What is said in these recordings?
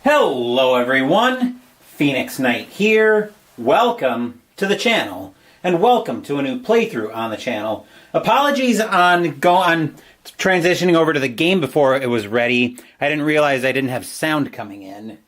Hello everyone, PhoenixKnight here. Welcome to the channel, and welcome to a new playthrough on the channel. Apologies on transitioning over to the game before it was ready. I didn't realize I didn't have sound coming in.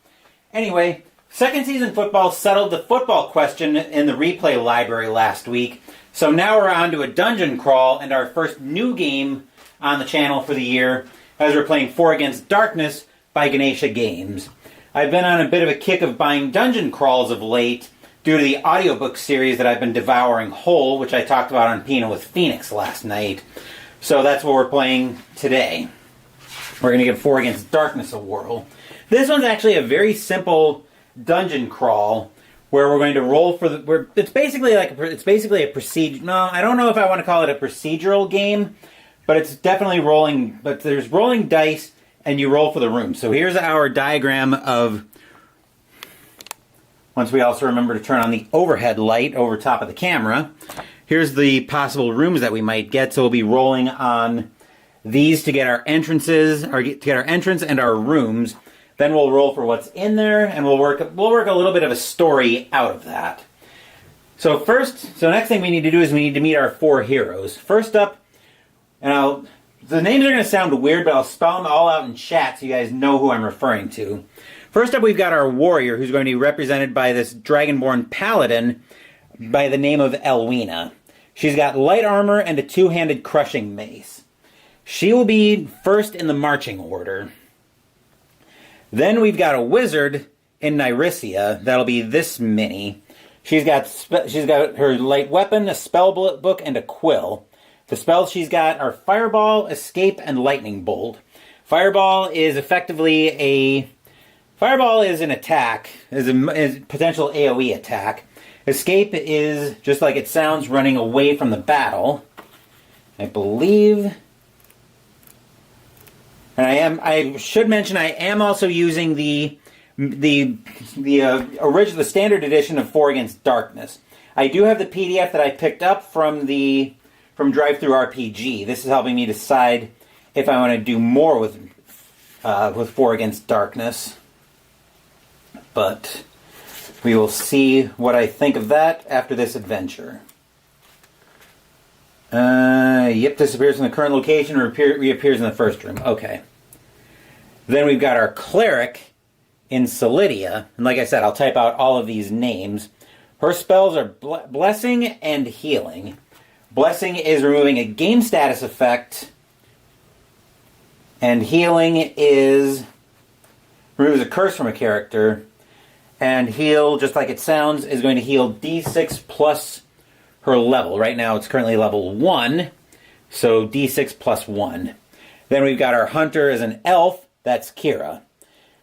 Anyway, second season football settled the football question in the replay library last week, so now we're on to a dungeon crawl and our first new game on the channel for the year, as we're playing 4 Against Darkness by Ganesha Games. I've been on a bit of a kick of buying dungeon crawls of late due to the audiobook series that I've been devouring whole, which I talked about on Pina with Phoenix last night. So that's what we're playing today. We're going to give 4 Against Darkness a whirl. This one's actually a very simple dungeon crawl where we're going to roll for the... It's basically a procedure... No, I don't know if I want to call it a procedural game, but it's definitely rolling... But there's rolling dice, and you roll for the room. So here's our diagram of... Once we also remember to turn on the overhead light over top of the camera. Here's the possible rooms that we might get. So we'll be rolling on these to get our entrances, or to get our entrance and our rooms. Then we'll roll for what's in there, and we'll work a little bit of a story out of that. So next thing we need to do is we need to meet our 4 heroes. First up, the names are going to sound weird, but I'll spell them all out in chat so you guys know who I'm referring to. First up, we've got our warrior, who's going to be represented by this dragonborn paladin by the name of 𝐓𝐢𝐦𝐬𝐻𝐬. She's got light armor and a 2-handed crushing mace. She will be first in the marching order. Then we've got a wizard in 𝐓𝐤𝐕𝐬𝐬. That'll be this mini. She's got her light weapon, a spell book, and a quill. The spells she's got are Fireball, Escape, and Lightning Bolt. Fireball is an attack, is a potential AoE attack. Escape is, just like it sounds, running away from the battle. I believe... And I should mention I am also using the standard edition of 4 Against Darkness. I do have the PDF that I picked up from DriveThruRPG. This is helping me decide if I want to do more with 4 Against Darkness. But we will see what I think of that after this adventure. Yep, disappears from the current location or reappears in the first room. Okay. Then we've got our cleric in 𝐓𝐤𝐬𝐬𝐬. And like I said, I'll type out all of these names. Her spells are Blessing and Healing. Blessing is removing a game status effect. And Healing is... removes a curse from a character. And Heal, just like it sounds, is going to heal D6 plus her level. Right now it's currently level 1, so D6 plus 1. Then we've got our hunter as an elf, that's Kira.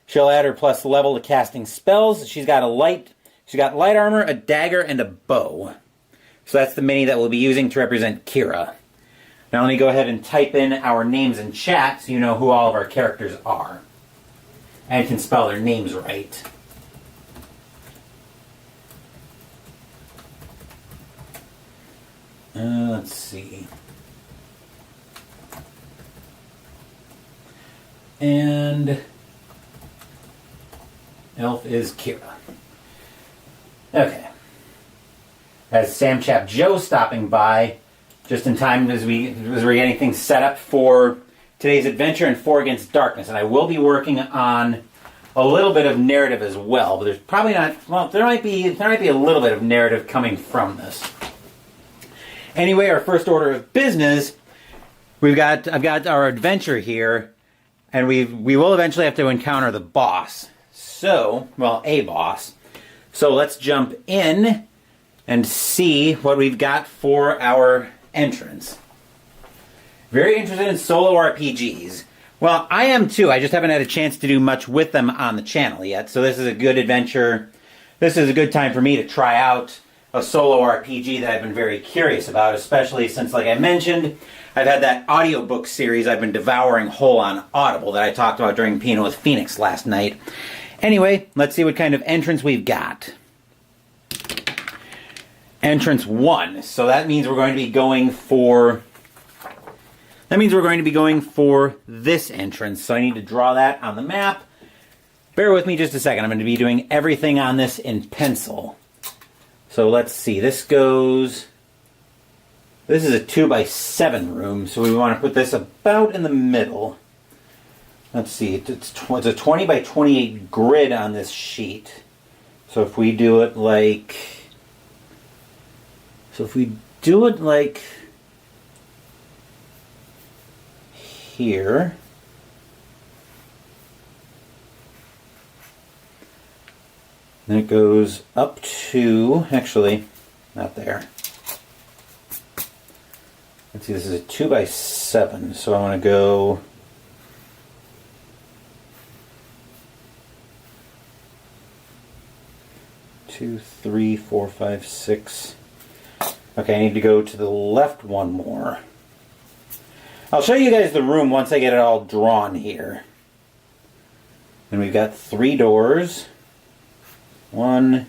She'll add her plus level to casting spells. She's got light armor, a dagger, and a bow. So that's the mini that we'll be using to represent Kira. Now let me go ahead and type in our names in chat so you know who all of our characters are. And can spell their names right. Let's see. And elf is Kira. Okay. As Sam Chap Joe stopping by, just in time as we're getting things set up for today's adventure in 4 Against Darkness. And I will be working on a little bit of narrative as well, but there's probably not. Well, there might be a little bit of narrative coming from this. Anyway, our first order of business, I've got our adventure here, and we will eventually have to encounter the boss. So, well, a boss. So let's jump in and see what we've got for our entrance. Very interested in solo RPGs. Well, I am too. I just haven't had a chance to do much with them on the channel yet. So this is a good adventure. This is a good time for me to try out a solo RPG that I've been very curious about, especially since, like I mentioned, I've had that audiobook series I've been devouring whole on Audible that I talked about during Pina with Phoenix last night. Anyway, let's see what kind of entrance we've got. Entrance 1. So that means we're going to be going for That means we're going to be going for this entrance. So I need to draw that on the map. bear with me just a second. I'm going to be doing everything on this in pencil. So let's see. This is a 2x7 room, so we want to put this about in the middle. Let's see. It's a 20 by 28 grid on this sheet. So if we do it like... here... Then it goes up to, actually, not there. Let's see, this is a 2x7, so I want to go 2, 3, 4, 5, 6. Okay, I need to go to the left one more. I'll show you guys the room once I get it all drawn here. And we've got 3 doors. 1,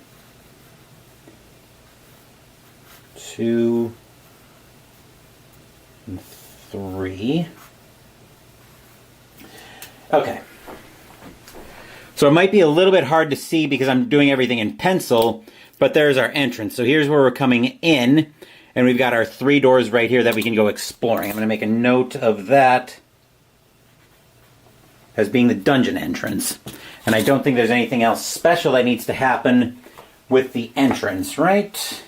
2, and 3. Okay. So it might be a little bit hard to see because I'm doing everything in pencil, but there's our entrance. So here's where we're coming in, and we've got our 3 doors right here that we can go exploring. I'm going to make a note of that as being the dungeon entrance. And I don't think there's anything else special that needs to happen with the entrance, right?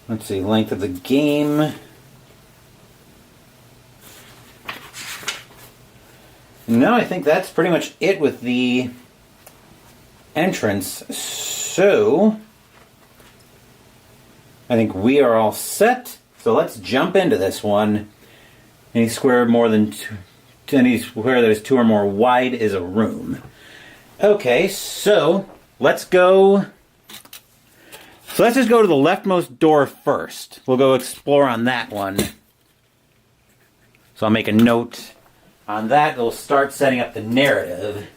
Let's see, length of the game. No, I think that's pretty much it with the entrance. So, I think we are all set. So let's jump into this one. Any square any square that is 2 or more wide is a room. Okay, so let's go. So let's just go to the leftmost door first. We'll go explore on that one. So I'll make a note on that. It'll start setting up the narrative.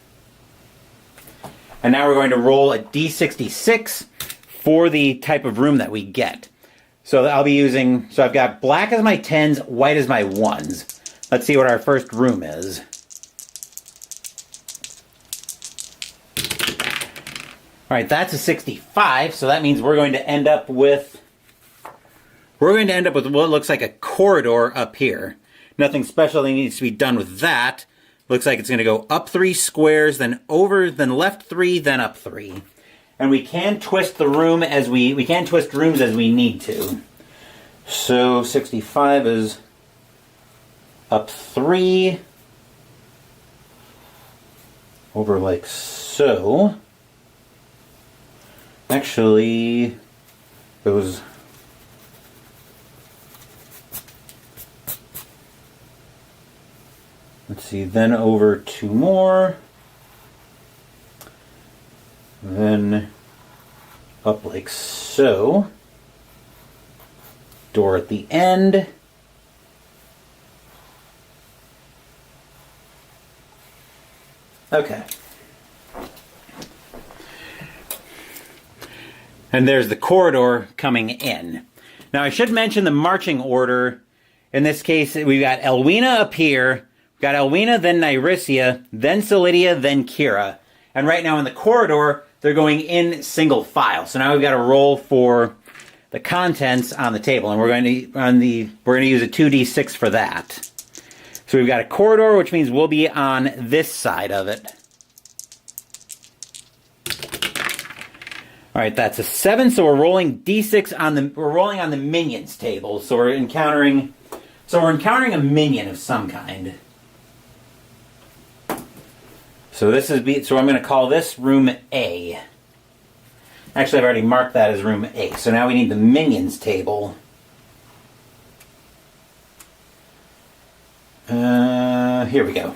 And now we're going to roll a D66 for the type of room that we get. So I'll be using, so I've got black as my 10s, white as my 1s. Let's see what our first room is. All right, that's a 65, so that means we're going to end up with what looks like a corridor up here. Nothing special that needs to be done with that. Looks like it's going to go up 3 squares, then left 3, then up 3. And we can twist the room as we can twist rooms as we need to. So 65 is up 3 over like so. Actually, those. Let's see, then over 2 more. Then up like so. Door at the end. Okay. And there's the corridor coming in. Now I should mention the marching order. In this case, we've got 𝐓𝐢𝐦𝐻 up here. We've got 𝐓𝐢𝐻, then Nyrisia, then Solidia, then Kira. And right now in the corridor, they're going in single file. So now we've got to roll for the contents on the table, and we're going to use a 2d6 for that. So we've got a corridor, which means we'll be on this side of it. All right, that's a 7. So we're rolling d6 we're rolling on the minions table. So we're encountering a minion of some kind. So so I'm going to call this room A. Actually, I've already marked that as room A. So now we need the minions table. Here we go.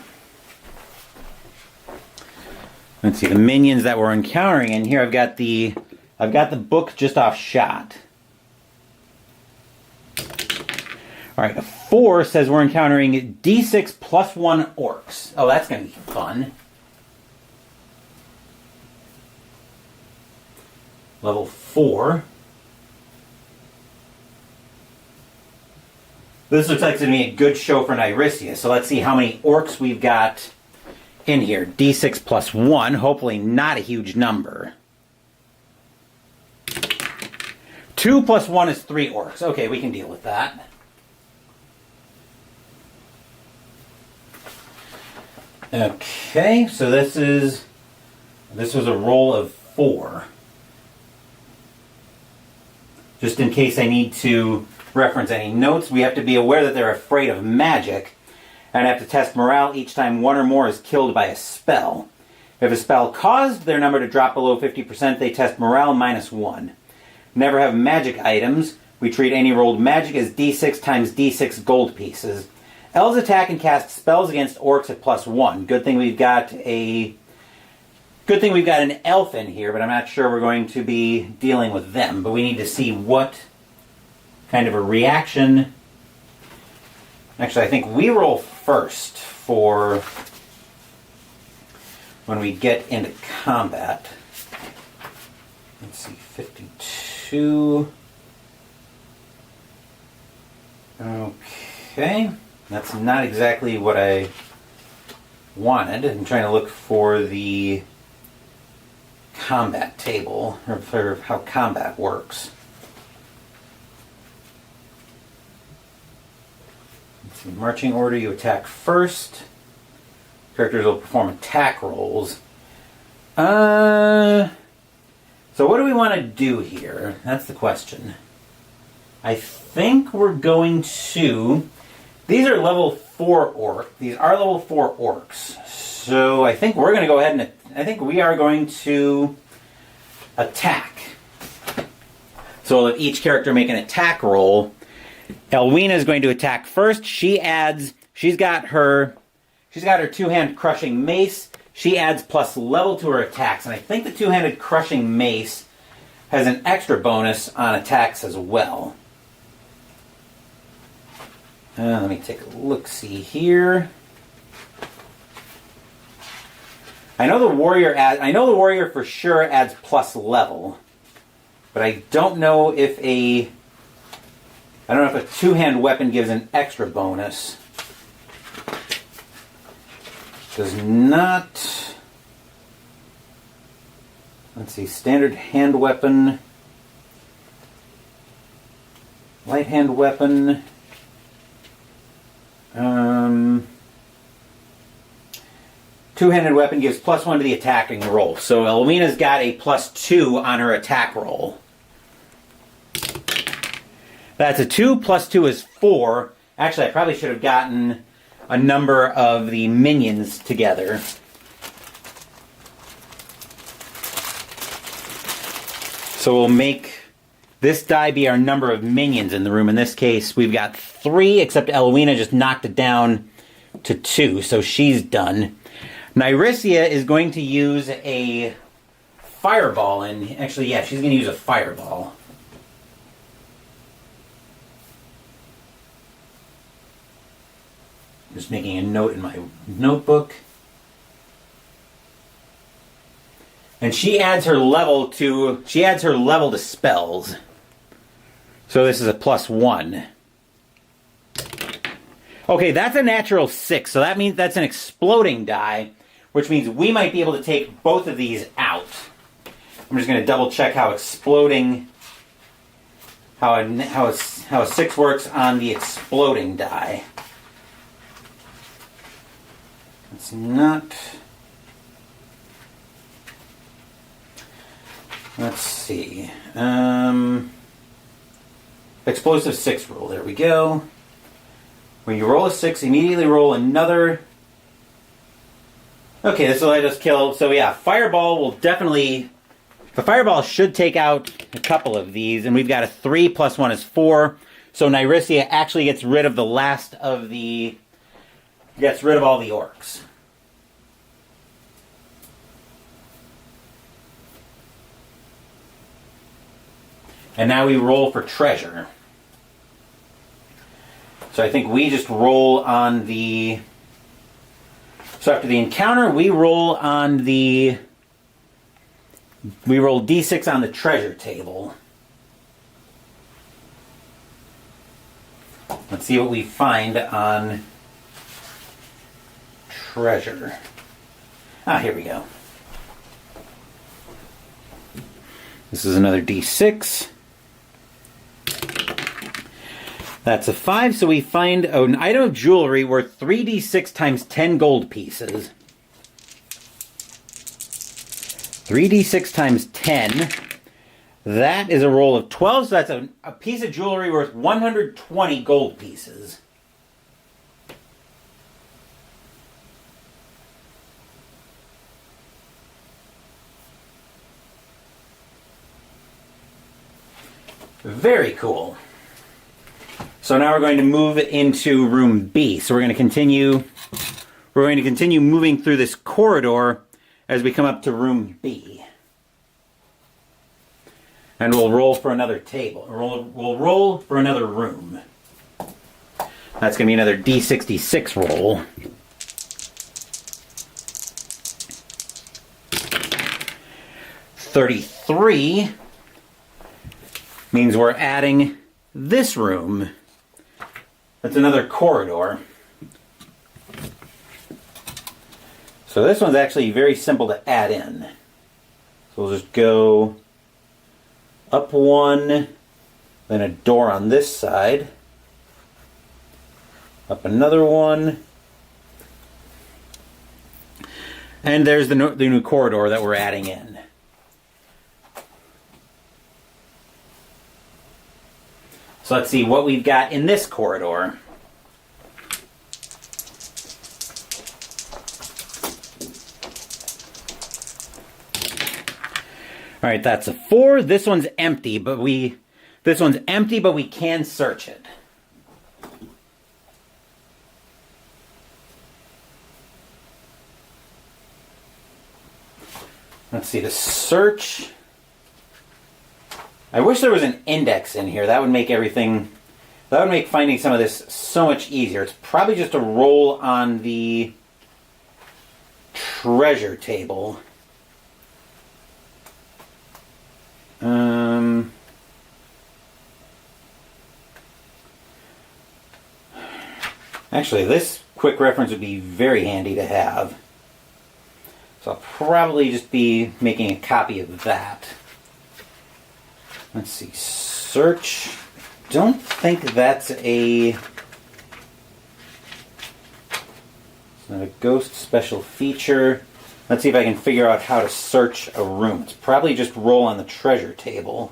Let's see the minions that we're encountering, and here I've got the book just off shot. All right, a 4 says we're encountering D6 plus 1 orcs. Oh, that's going to be fun. Level 4. This looks like it's going to be a good show for Nyrisia. So let's see how many orcs we've got in here. D6 plus 1. Hopefully not a huge number. 2 plus 1 is 3 orcs. Okay, we can deal with that. Okay, so this was a roll of 4. Just in case I need to reference any notes, we have to be aware that they're afraid of magic and have to test morale each time one or more is killed by a spell. If a spell caused their number to drop below 50%, they test morale -1. Never have magic items. We treat any rolled magic as d6 times d6 gold pieces. Elves attack and cast spells against orcs at +1. Good thing we've got an elf in here, but I'm not sure we're going to be dealing with them. But we need to see what kind of a reaction. Actually, I think we roll first for when we get into combat. Let's see, 52. Okay. That's not exactly what I wanted. I'm trying to look for the combat table, or for how combat works. Let's see, marching order, you attack first. Characters will perform attack rolls. So what do we want to do here? That's the question. I think we're going to... These are level 4 orc. These are level 4 orcs. So I think we're going to go ahead and... I think we are going to attack. So we'll let each character make an attack roll. 𝐓𝐢𝐦𝐞𝐬𝐭𝐚𝐦𝐩𝐬 is going to attack first. She's got her two-hand crushing mace. She adds plus level to her attacks. And I think the two-handed crushing mace has an extra bonus on attacks as well. Let me take a look-see here. I know the warrior for sure adds plus level, but I don't know if a two-hand weapon gives an extra bonus. Does not. Let's see, standard hand weapon, light hand weapon. Two-handed weapon gives +1 to the attacking roll. So 𝐓𝐢𝐦𝐞𝐬𝐭𝐚𝐦𝐩𝐬's got a +2 on her attack roll. That's a 2 + 2 is 4. Actually, I probably should have gotten a number of the minions together. So we'll make this die be our number of minions in the room. In this case, we've got 3, except 𝐓𝐢𝐦𝐞𝐬𝐭𝐚𝐦𝐩 just knocked it down to 2, so she's done. Nyrisia is going to use a fireball, and actually, yeah, she's going to use a fireball. I'm just making a note in my notebook. And she adds her level to spells. So this is a +1. Okay, that's a natural 6, so that means that's an exploding die, which means we might be able to take both of these out. I'm just going to double check how exploding, how a 6 works on the exploding die. It's not. Let's see. Explosive 6 roll. There we go. When you roll a 6, immediately roll another. Okay, this will let us kill. So yeah, fireball will definitely. The fireball should take out a couple of these, and we've got a 3 + 1 is 4. So Nyrisia actually gets rid of the last of the. Gets rid of all the orcs. And now we roll for treasure. So I think we just roll on the... So after the encounter, we roll on the... We roll d6 on the treasure table. Let's see what we find on treasure. Ah, here we go. This is another D6. That's a 5, so we find an item of jewelry worth 3d6 times 10 gold pieces. 3d6 times 10. That is a roll of 12, so that's a piece of jewelry worth 120 gold pieces. Very cool. So now we're going to move into room B. So we're going to continue moving through this corridor as we come up to room B. And we'll roll for another table. We'll roll for another room. That's going to be another D66 roll. $33 means we're adding this room. That's another corridor. So this one's actually very simple to add in. So we'll just go up one, then a door on this side, up another one, and there's the new corridor that we're adding in. So let's see what we've got in this corridor. All right, that's a 4. This one's empty, but we can search it. Let's see, the search. I wish there was an index in here. That would make finding some of this so much easier. It's probably just a roll on the treasure table. Actually, this quick reference would be very handy to have. So I'll probably just be making a copy of that. Let's see, search. Don't think that's it's not a ghost special feature. Let's see if I can figure out how to search a room. It's probably just roll on the treasure table.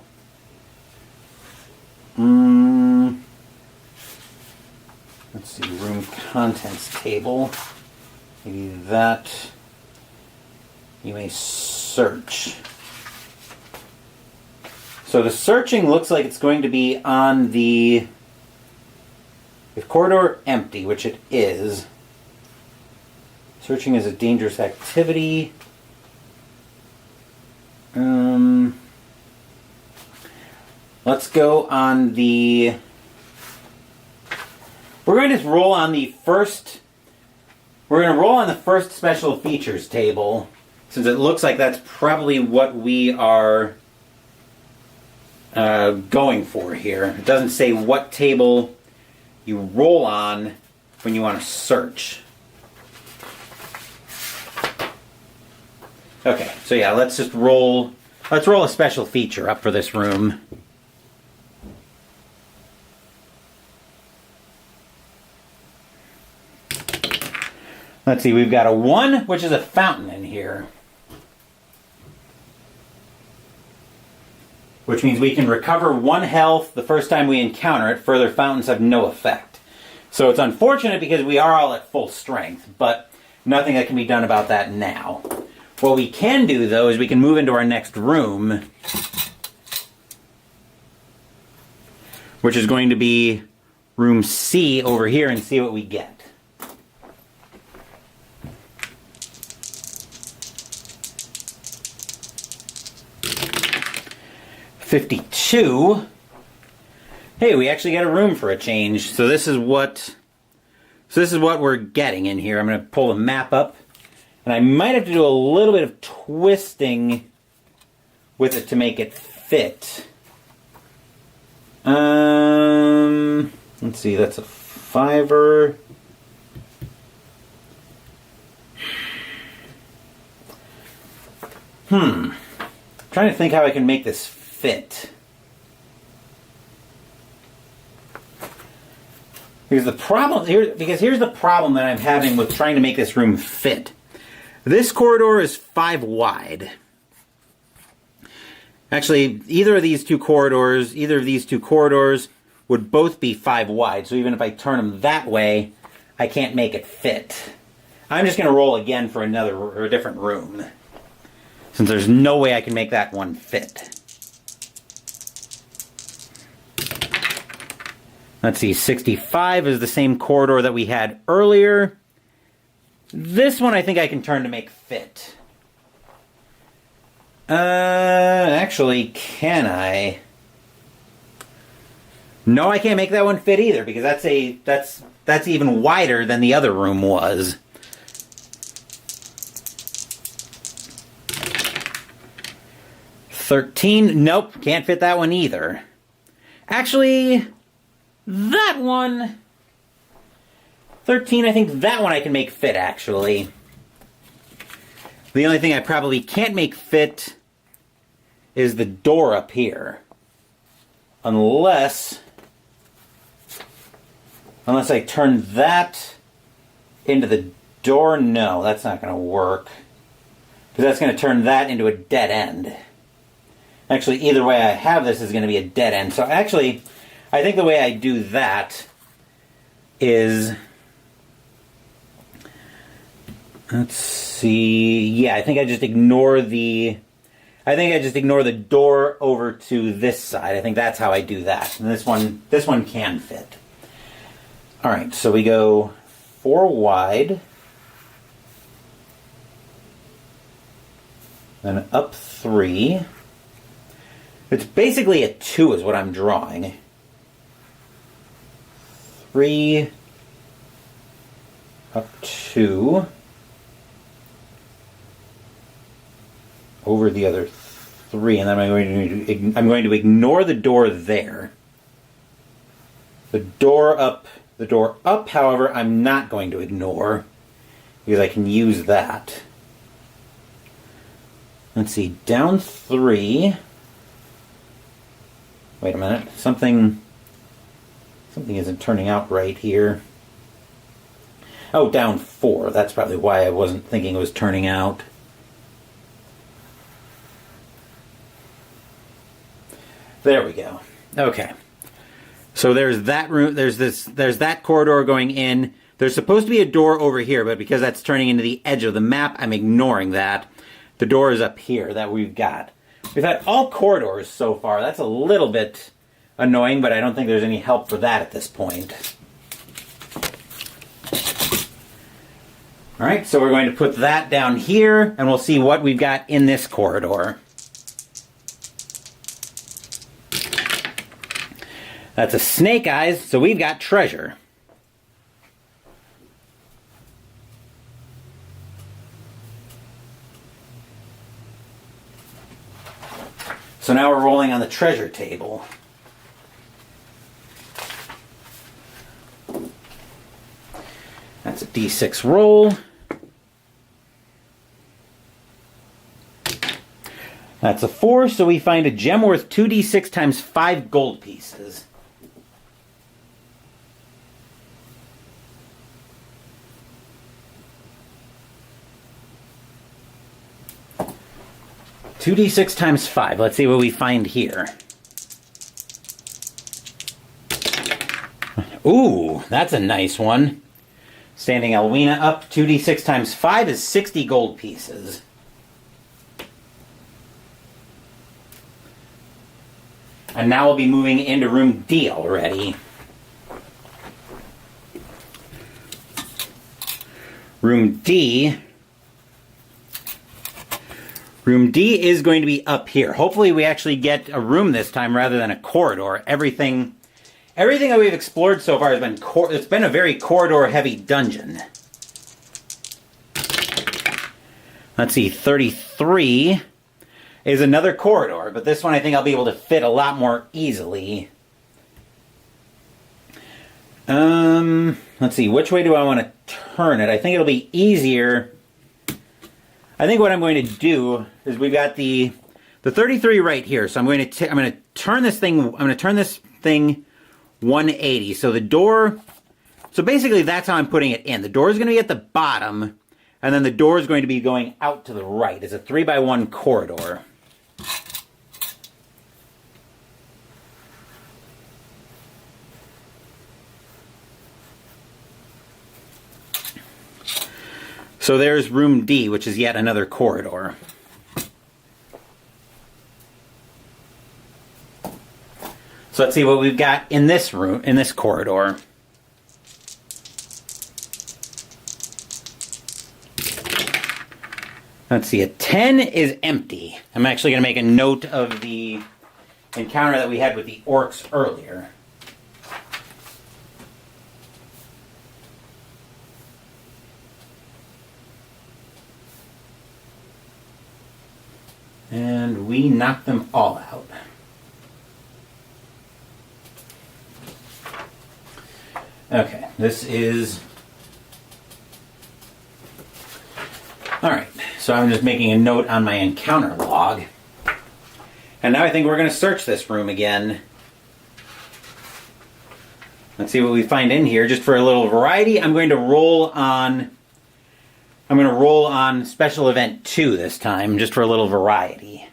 Let's see, room contents table. Maybe that. You may search. So the searching looks like it's going to be on the corridor empty, which it is. Searching is a dangerous activity. Let's go on the... We're going to roll on the first... We're going to roll on the first special features table, since it looks like that's probably what we are going for here. It doesn't say what table you roll on when you want to search. Okay, so yeah, let's roll a special feature up for this room. Let's see, we've got a 1, which is a fountain in here. Which means we can recover 1 health the first time we encounter it. Further fountains have no effect. So it's unfortunate because we are all at full strength, but nothing that can be done about that now. What we can do, though, is we can move into our next room, which is going to be room C over here, and see what we get. $52. Hey, we actually got a room for a change. So this is what we're getting in here. I'm going to pull the map up, and I might have to do a little bit of twisting with it to make it fit. Let's see, that's a 5er. Trying to think how I can make this fit. Here's the problem here's the problem that I'm having with trying to make this room fit. This corridor is 5 wide. Actually, either of these two corridors would both be 5 wide. So even if I turn them that way, I can't make it fit. I'm just going to roll again for a different room, since there's no way I can make that one fit. Let's see, 65 is the same corridor that we had earlier. This one I think I can turn to make fit. Actually, can I? No, I can't make that one fit either, because that's even wider than the other room was. $13, nope, can't fit that one either. Actually, that one, 13, I think that one I can make fit, actually. The only thing I probably can't make fit is the door up here. Unless I turn that into the door. No, that's not going to work, because that's going to turn that into a dead end. Actually, either way I have this is going to be a dead end. So actually, I think the way I do that is, let's see, yeah, I think I just ignore the door over to this side. I think that's how I do that. And this one can fit. All right, so we go 4 wide, then up 3. It's basically a 2 is what I'm drawing. 3, up 2, over the other 3, and then I'm going to ignore the door there. The door up, however, I'm not going to ignore, because I can use that. Let's see, down 3. Wait a minute, something isn't turning out right here. Oh, down 4. That's probably why I wasn't thinking it was turning out. There we go. Okay. So there's that room, there's that corridor going in. There's supposed to be a door over here, but because that's turning into the edge of the map, I'm ignoring that. The door is up here that we've got. We've had all corridors so far. That's a little bit annoying, but I don't think there's any help for that at this point. All right, so we're going to put that down here, and we'll see what we've got in this corridor. That's a snake eyes, so we've got treasure. So now we're rolling on the treasure table. That's a D6 roll. That's a 4, so we find a gem worth 2d6 times 5 gold pieces. Two d6 times 5. Let's see what we find here. Ooh, that's a nice one. Standing 𝐓𝐢𝐦𝐻𝐬 up, 2d6 times 5 is 60 gold pieces. And now we'll be moving into room D already. Room D is going to be up here. Hopefully we actually get a room this time rather than a corridor. Everything that we've explored so far has been it's been a very corridor-heavy dungeon. Let's see, 33 is another corridor, but this one I think I'll be able to fit a lot more easily. Let's see, which way do I want to turn it? I think it'll be easier. I think what I'm going to do is we've got the 33 right here. So I'm going to turn this thing 180. So the door, so basically that's how I'm putting it in. The door is going to be at the bottom, and then the door is going to be going out to the right. It's a 3x1 corridor. So there's room D, which is yet another corridor. So let's see what we've got in this room, in this corridor. Let's see, a 10 is empty. I'm actually going to make a note of the encounter that we had with the orcs earlier. And we knocked them all out. Okay, this is... Alright, so I'm just making a note on my encounter log. And now I think we're going to search this room again. Let's see what we find in here. Just for a little variety, I'm going to roll on Special Event 2 this time, just for a little variety.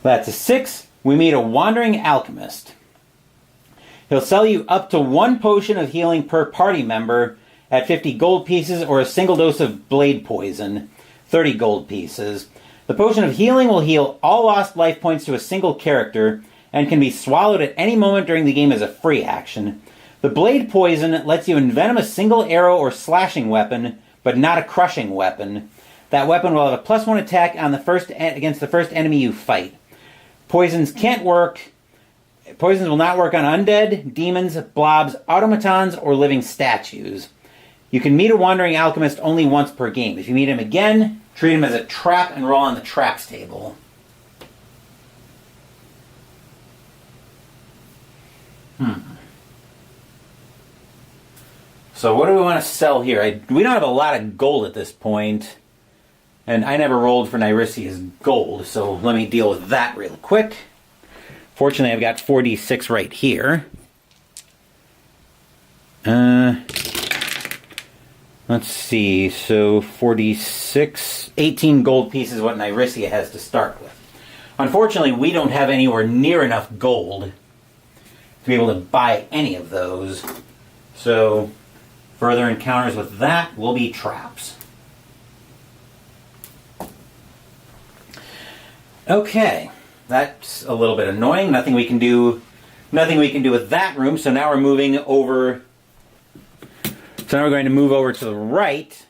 That's a 6. We meet a wandering alchemist. He'll sell you up to 1 potion of healing per party member at 50 gold pieces, or a single dose of blade poison, 30 gold pieces. The potion of healing will heal all lost life points to a single character, and can be swallowed at any moment during the game as a free action. The blade poison lets you envenom a single arrow or slashing weapon, but not a crushing weapon. That weapon will have a +1 attack on against the first enemy you fight. Poisons will not work on undead, demons, blobs, automatons, or living statues. You can meet a wandering alchemist only once per game. If you meet him again, treat him as a trap and roll on the traps table. So what do we want to sell here? We don't have a lot of gold at this point. And I never rolled for Nyrisia's gold, so let me deal with that real quick. Fortunately, I've got 4d6 right here. Let's see, so 4d6, 18 gold pieces is what Nyrisia has to start with. Unfortunately, we don't have anywhere near enough gold to be able to buy any of those. So further encounters with that will be traps. Okay, that's a little bit annoying. Nothing we can do with that room. So now we're moving over. So now we're going to move over to the right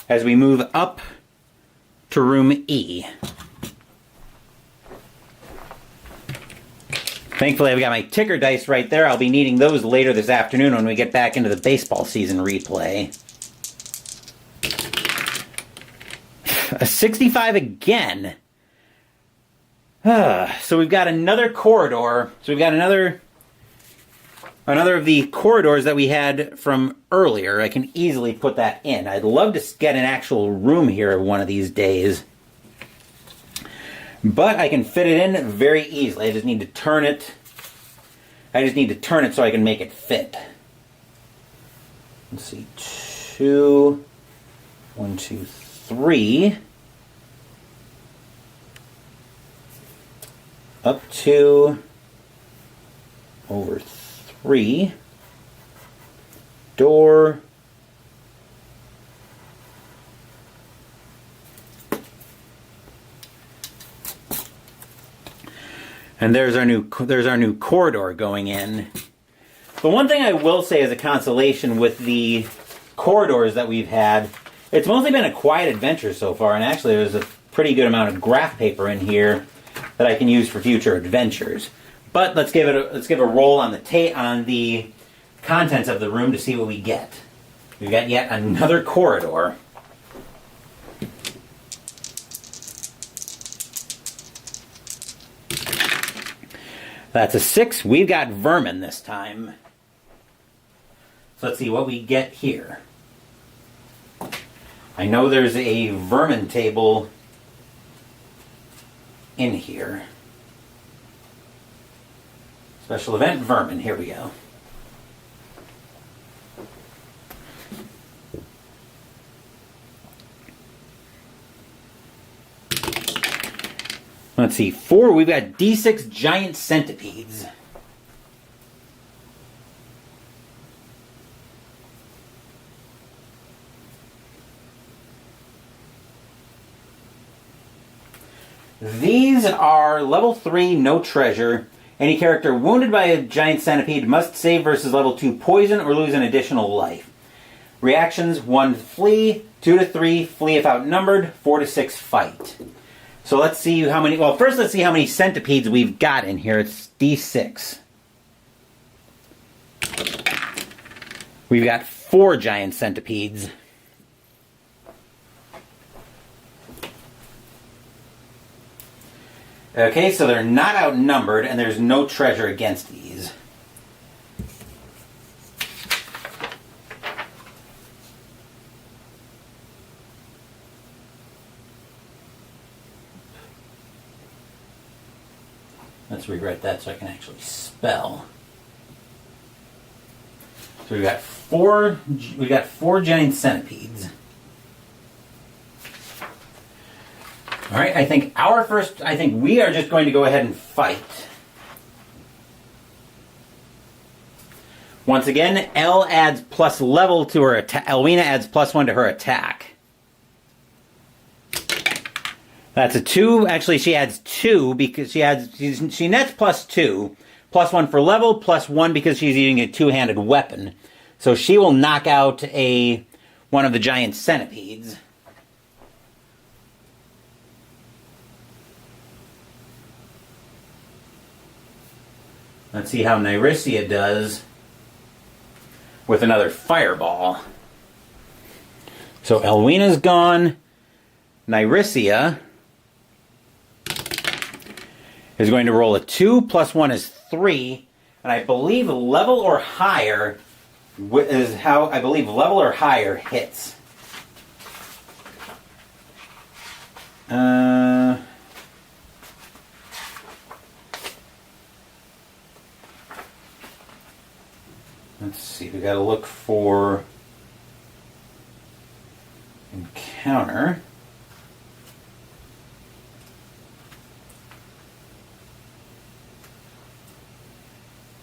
as we move up to room E. Thankfully, I've got my ticker dice right there. I'll be needing those later this afternoon when we get back into the baseball season replay. A 65 again. So we've got another corridor. So we've got another of the corridors that we had from earlier. I can easily put that in. I'd love to get an actual room here one of these days. But I can fit it in very easily. I just need to turn it. So I can make it fit. Let's see. 2, 1, 2, 3. Up to over 3. Door. And there's our new corridor going in. The one thing I will say as a consolation with the corridors that we've had, it's mostly been a quiet adventure so far, and actually there's a pretty good amount of graph paper in here that I can use for future adventures. But let's give a roll on the contents of the room to see what we get. We've got yet another corridor. That's a 6. We've got vermin this time. So let's see what we get here. I know there's a vermin table in here. Special event vermin. Here we go. Let's see. 4. We've got D6 giant centipedes. These are level 3, no treasure. Any character wounded by a giant centipede must save versus level 2 poison or lose an additional life. Reactions: 1 flee, 2 to 3 flee if outnumbered, 4 to 6 fight. So let's see how many, well first let's see how many centipedes we've got in here. It's D6. We've got 4 giant centipedes. Okay, so they're not outnumbered, and there's no treasure against these. Let's rewrite that so I can actually spell. So we've got four giant centipedes. All right, I think we are just going to go ahead and fight. Once again, Elle adds plus level to her attack. 𝐓𝐢𝐦𝐻𝐸 adds +1 to her attack. That's a 2. Actually, she adds 2 because she nets +2, +1 for level, +1 because she's using a two-handed weapon. So she will knock out one of the giant centipedes. Let's see how 𝐓𝐢𝐦𝐻𝐸 does with another fireball. So Elwena's gone. 𝐓𝐲𝐻𝐸 is going to roll a 2, +1 is 3, and I believe level or higher is how I believe level or higher hits. Let's see, we got to look for encounter.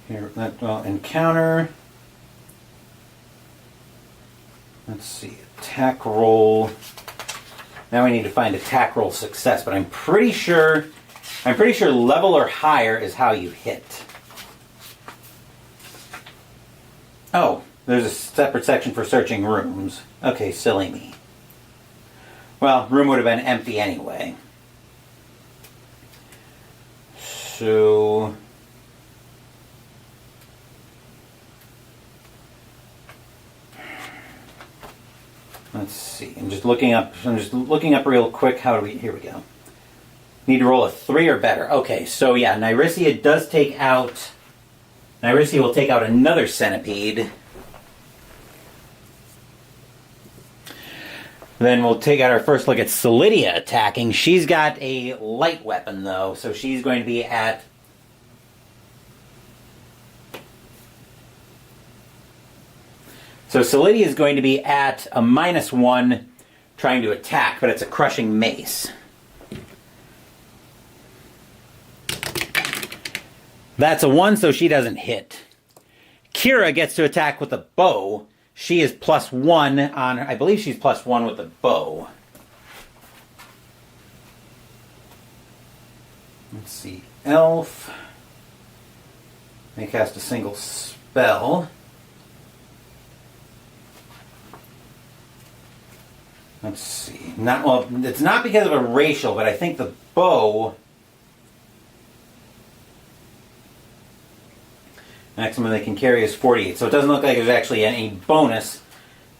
Here, encounter. Let's see, attack roll. Now we need to find attack roll success, but I'm pretty sure level or higher is how you hit. Oh, there's a separate section for searching rooms. Okay, silly me. Well, room would have been empty anyway. So let's see. I'm just looking up real quick. Here we go. Need to roll a 3 or better. Okay, so yeah, 𝐓𝐲𝐻𝐸 will take out another centipede. Then we'll take out our first look at Solidia attacking. She's got a light weapon though, so she's going to be at Solidia is going to be at a -1 trying to attack, but it's a crushing mace. That's a 1, so she doesn't hit. Kira gets to attack with a bow. She is +1 on her. I believe she's +1 with the bow. Let's see. Elf may cast a single spell. Let's see. It's not because of a racial, but I think the bow. Maximum they can carry is 48, so it doesn't look like there's actually any bonus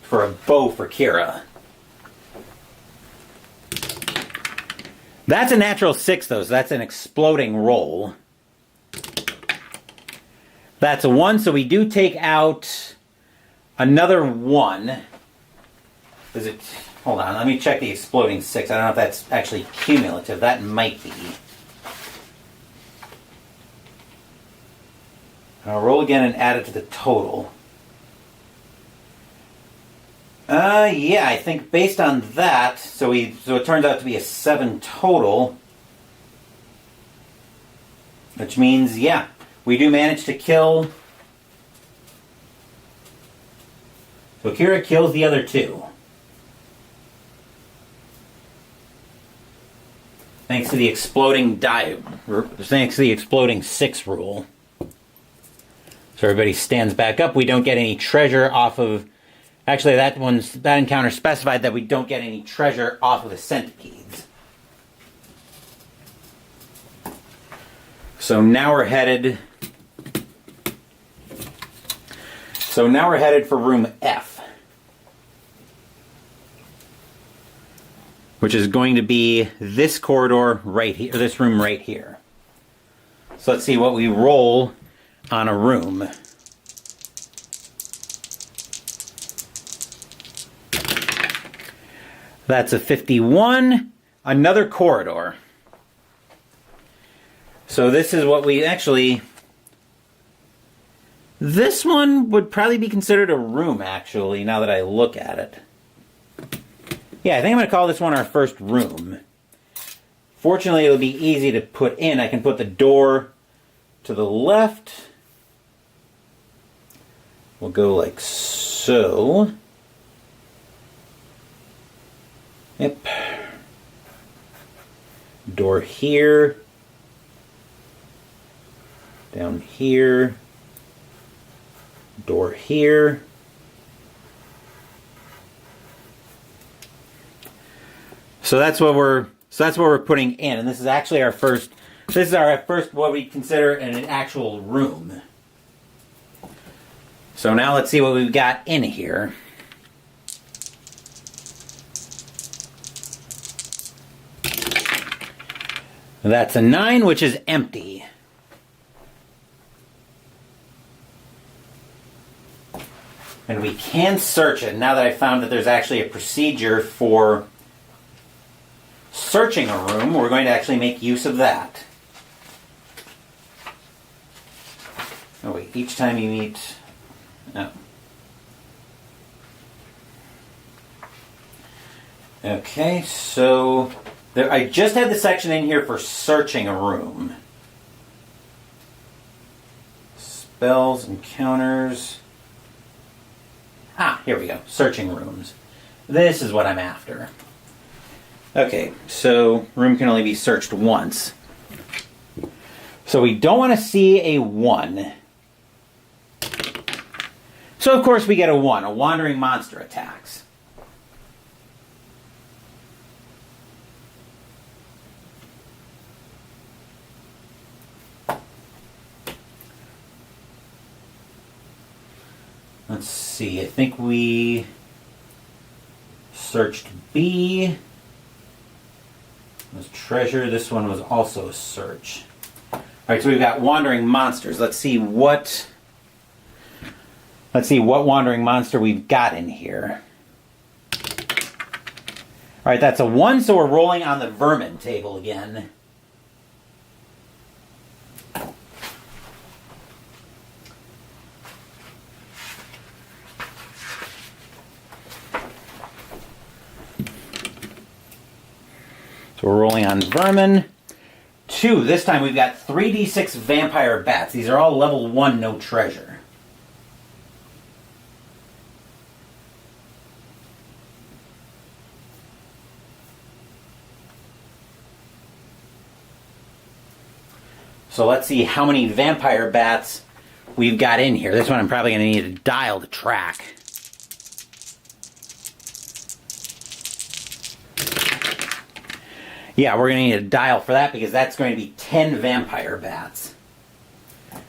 for a bow for Kira. That's a natural 6 though, so that's an exploding roll. That's a 1, so we do take out another 1. Is it... Hold on, let me check the exploding 6. I don't know if that's actually cumulative. That might be. I'll roll again and add it to the total. Yeah, I think based on that, so it turns out to be a 7 total. Which means, yeah, we do manage to kill. So Kira kills the other 2. Thanks to the exploding thanks to the exploding 6 rule. So everybody stands back up. We don't get any treasure off of... Actually, that encounter specified that we don't get any treasure off of the centipedes. So now we're headed... for room F. Which is going to be this corridor right here, this room right here. So let's see what we roll on a room. That's a 51, another corridor. So this is what we actually... This one would probably be considered a room, actually, now that I look at it. Yeah, I think I'm going to call this one our first room. Fortunately, it'll be easy to put in. I can put the door to the left. We'll go like so. Yep. Door here. Down here. Door here. So that's what we're putting in, and this is actually our first. This is our first what we consider an actual room. So now let's see what we've got in here. That's a 9, which is empty. And we can search it now that I found that there's actually a procedure for searching a room. We're going to actually make use of that. Oh wait, each time you meet... Oh. Okay, so... I just had the section in here for searching a room. Spells, encounters... Ah, here we go. Searching rooms. This is what I'm after. Okay, so room can only be searched once. So we don't want to see a 1. So of course we get a 1. A wandering monster attacks. Let's see, I think we searched B. It was treasure. This one was also a search. Alright, so we've got wandering monsters. Let's see what wandering monster we've got in here. Alright, that's a 1, so we're rolling on the vermin table again. So we're rolling on vermin. 2. This time we've got 3d6 vampire bats. These are all level 1, no treasure. So let's see how many vampire bats we've got in here. This one I'm probably going to need a dial to track. Yeah, we're going to need a dial for that because that's going to be 10 vampire bats.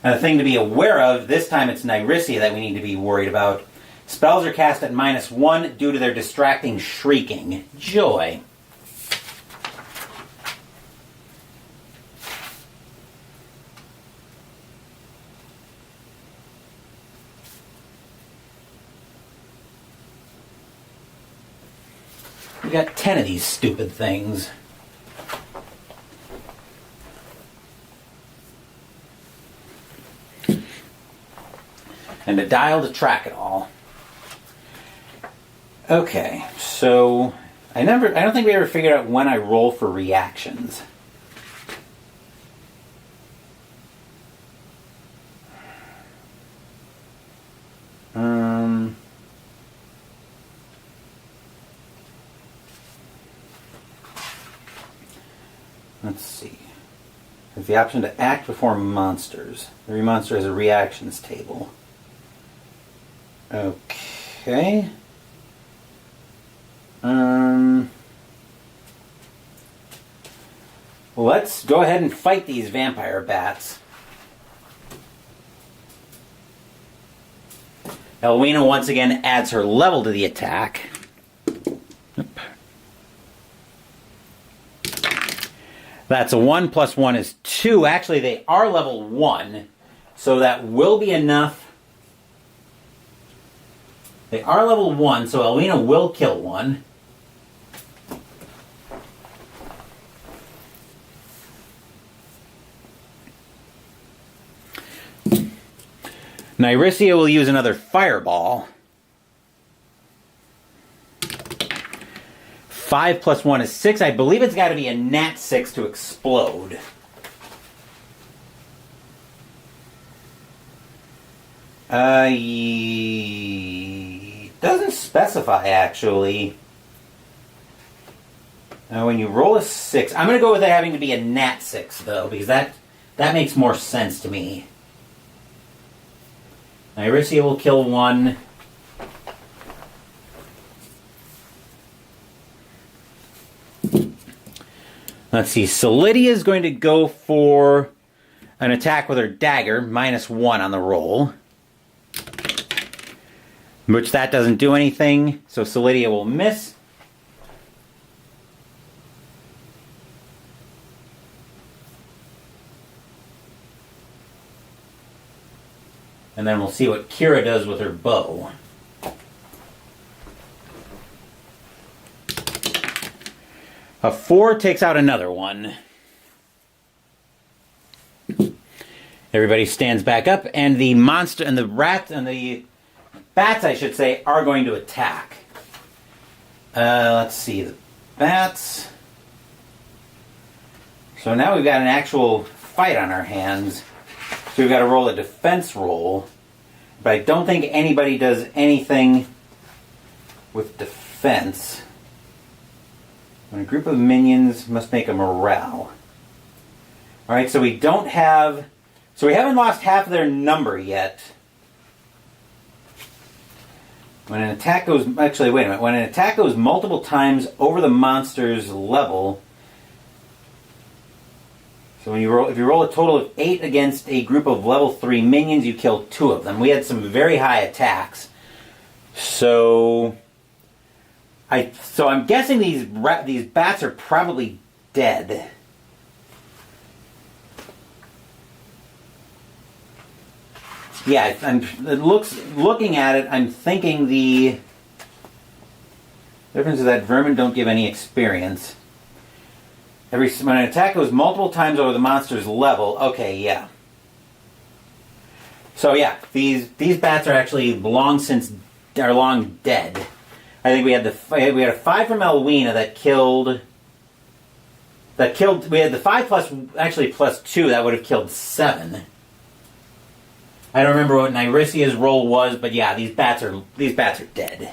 And the thing to be aware of, this time it's Nyrisia that we need to be worried about. Spells are cast at -1 due to their distracting shrieking. Joy. We got 10 of these stupid things. And a dial to track it all. Okay, so I don't think we ever figured out when I roll for reactions. Let's see. There's the option to act before monsters. Every monster has a reactions table. Okay. Let's go ahead and fight these vampire bats. 𝐓𝐢𝐦𝐻𝐬 once again adds her level to the attack. That's a 1 plus 1 is 2. Actually, they are level 1, so that will be enough. They are level 1, so 𝐓𝐢𝐻𝐬 will kill one. 𝐓𝐢𝐻𝐬 will use another fireball. 5 plus 1 is 6. I believe it's got to be a nat 6 to explode. Doesn't specify, actually. When you roll a 6... I'm going to go with it having to be a nat 6, though, because that makes more sense to me. 𝐓𝐢𝐻𝐬 will kill one. Let's see. 𝐓𝐤𝐬𝐬 is going to go for an attack with her dagger, -1 on the roll. Which that doesn't do anything, so 𝐓𝐤𝐬𝐬 will miss. And then we'll see what Kira does with her bow. A 4 takes out another one. Everybody stands back up, and the monster and the rat and the bats, I should say, are going to attack. Let's see, the bats. So now we've got an actual fight on our hands. So we've got to roll a defense roll. But I don't think anybody does anything with defense. When a group of minions must make a morale. Alright, so we don't have... So we haven't lost half of their number yet. When an attack goes... Actually, wait a minute. When an attack goes multiple times over the monster's level... So when you roll, if you roll a total of 8 against a group of level 3 minions, you kill 2 of them. We had some very high attacks. So I'm guessing these bats are probably dead. Yeah, looking at it, I'm thinking the difference is that vermin don't give any experience. When an attack goes multiple times over the monster's level, okay, yeah. So yeah, these bats are actually long dead. I think we had a 5 from 𝐓𝐢𝐻𝐬 that killed. We had the 5 plus 2 that would have killed 7. I don't remember what 𝐓𝐢𝐻𝐬's roll was, but yeah, these bats are dead.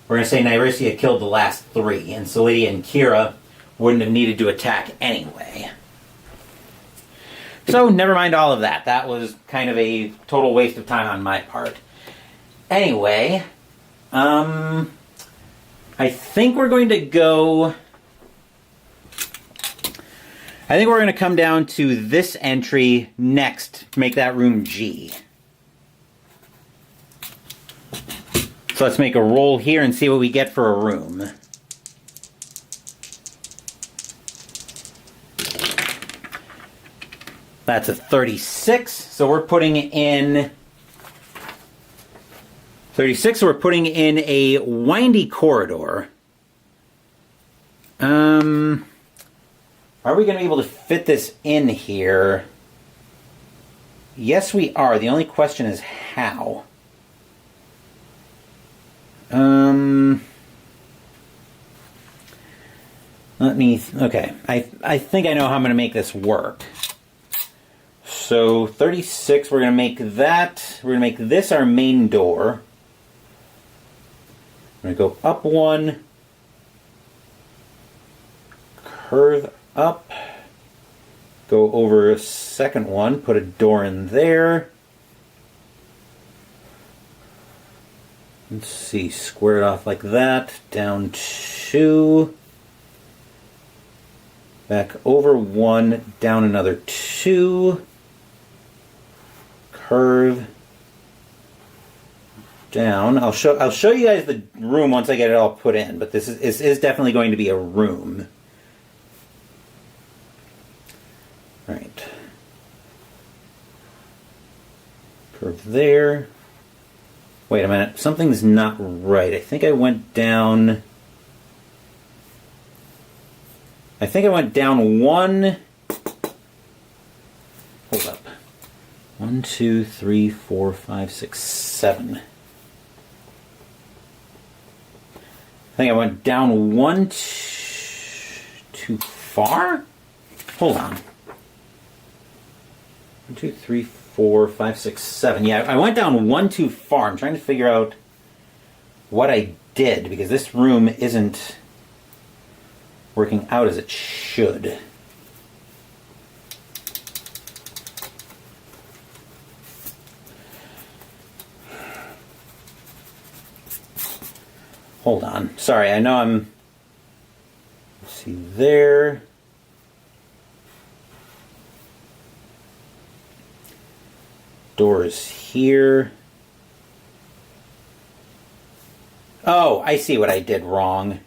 We're going to say 𝐓𝐢𝐻𝐬 killed the last 3, and 𝐓𝐤𝐬𝐬 and Kira wouldn't have needed to attack anyway. So, never mind all of that. That was kind of a total waste of time on my part. Anyway, I think we're going to go... I think we're going to come down to this entry next to make that room G. So let's make a roll here and see what we get for a room. That's a 36, so we're putting in 36, we're putting in a windy corridor. Are we going to be able to fit this in here? Yes, we are. The only question is how. Okay. I think I know how I'm going to make this work. So 36, we're going to make that. We're going to make this our main door. I'm going to go up one, curve up, go over a second one, put a door in there. Let's see, square it off like that, down 2, back over 1, down another 2, curve down. I'll show you guys the room once I get it all put in, but this is definitely going to be a room. All right. Curve there. Wait a minute, something's not right. I think I went down. I think I went down 1. Hold up. 1, 2, 3, 4, 5, 6, 7. I think I went down 1 too far? Hold on. 1, 2, 3, 4, 5, 6, 7. Yeah, I went down 1 too far. I'm trying to figure out what I did because this room isn't working out as it should. Hold on. Sorry, I know I'm... Let's see there. Doors here. Oh, I see what I did wrong.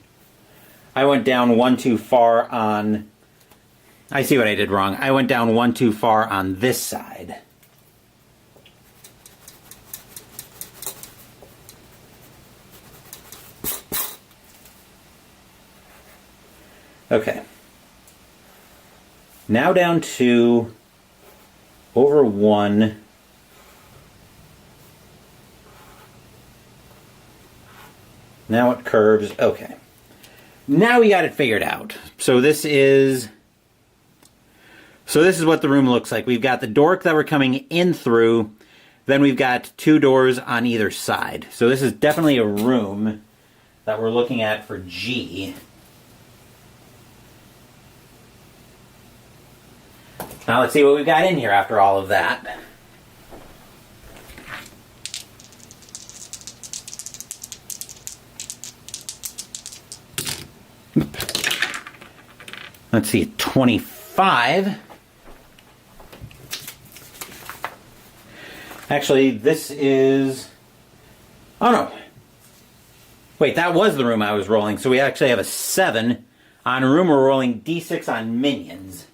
I went down 1 too far on... I see what I did wrong. I went down 1 too far on this side. Okay. Now down 2, over 1. Now it curves. Okay. Now we got it figured out. So this is what the room looks like. We've got the door that we're coming in through. Then we've got 2 doors on either side. So this is definitely a room that we're looking at for G. Now let's see what we've got in here after all of that. Let's see, 25. Actually, this is... Oh, no. Wait, that was the room I was rolling. So we actually have a 7 on a room. We're rolling D6 on minions.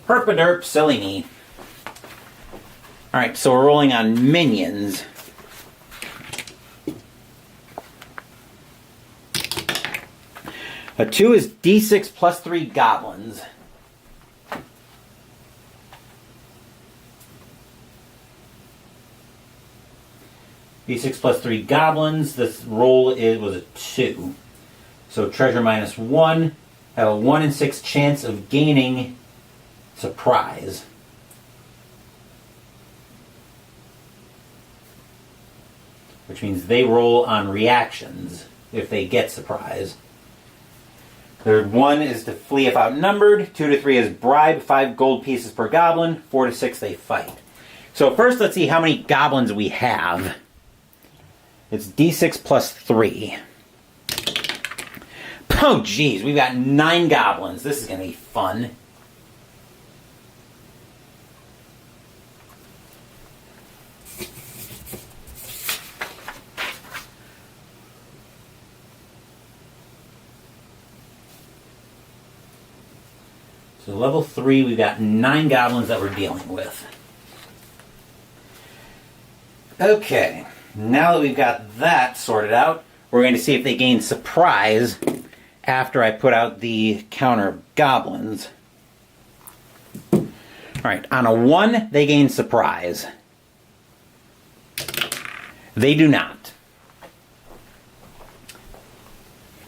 Herpaderp, silly me. Alright, so we're rolling on minions. A 2 is D6 plus 3 goblins. D6 plus 3 goblins. This roll was a 2. So treasure minus 1. Have a 1 in 6 chance of gaining surprise. Which means they roll on reactions if they get surprise. Third 1 is to flee if outnumbered. 2 to 3 is bribe. 5 gold pieces per goblin. 4 to 6 they fight. So first let's see how many goblins we have. It's D6 plus 3. Oh geez, we've got 9 goblins. This is going to be fun. So level 3, we've got 9 goblins that we're dealing with. Okay, now that we've got that sorted out, we're going to see if they gain surprise after I put out the counter of goblins. Alright, on a 1, they gain surprise. They do not.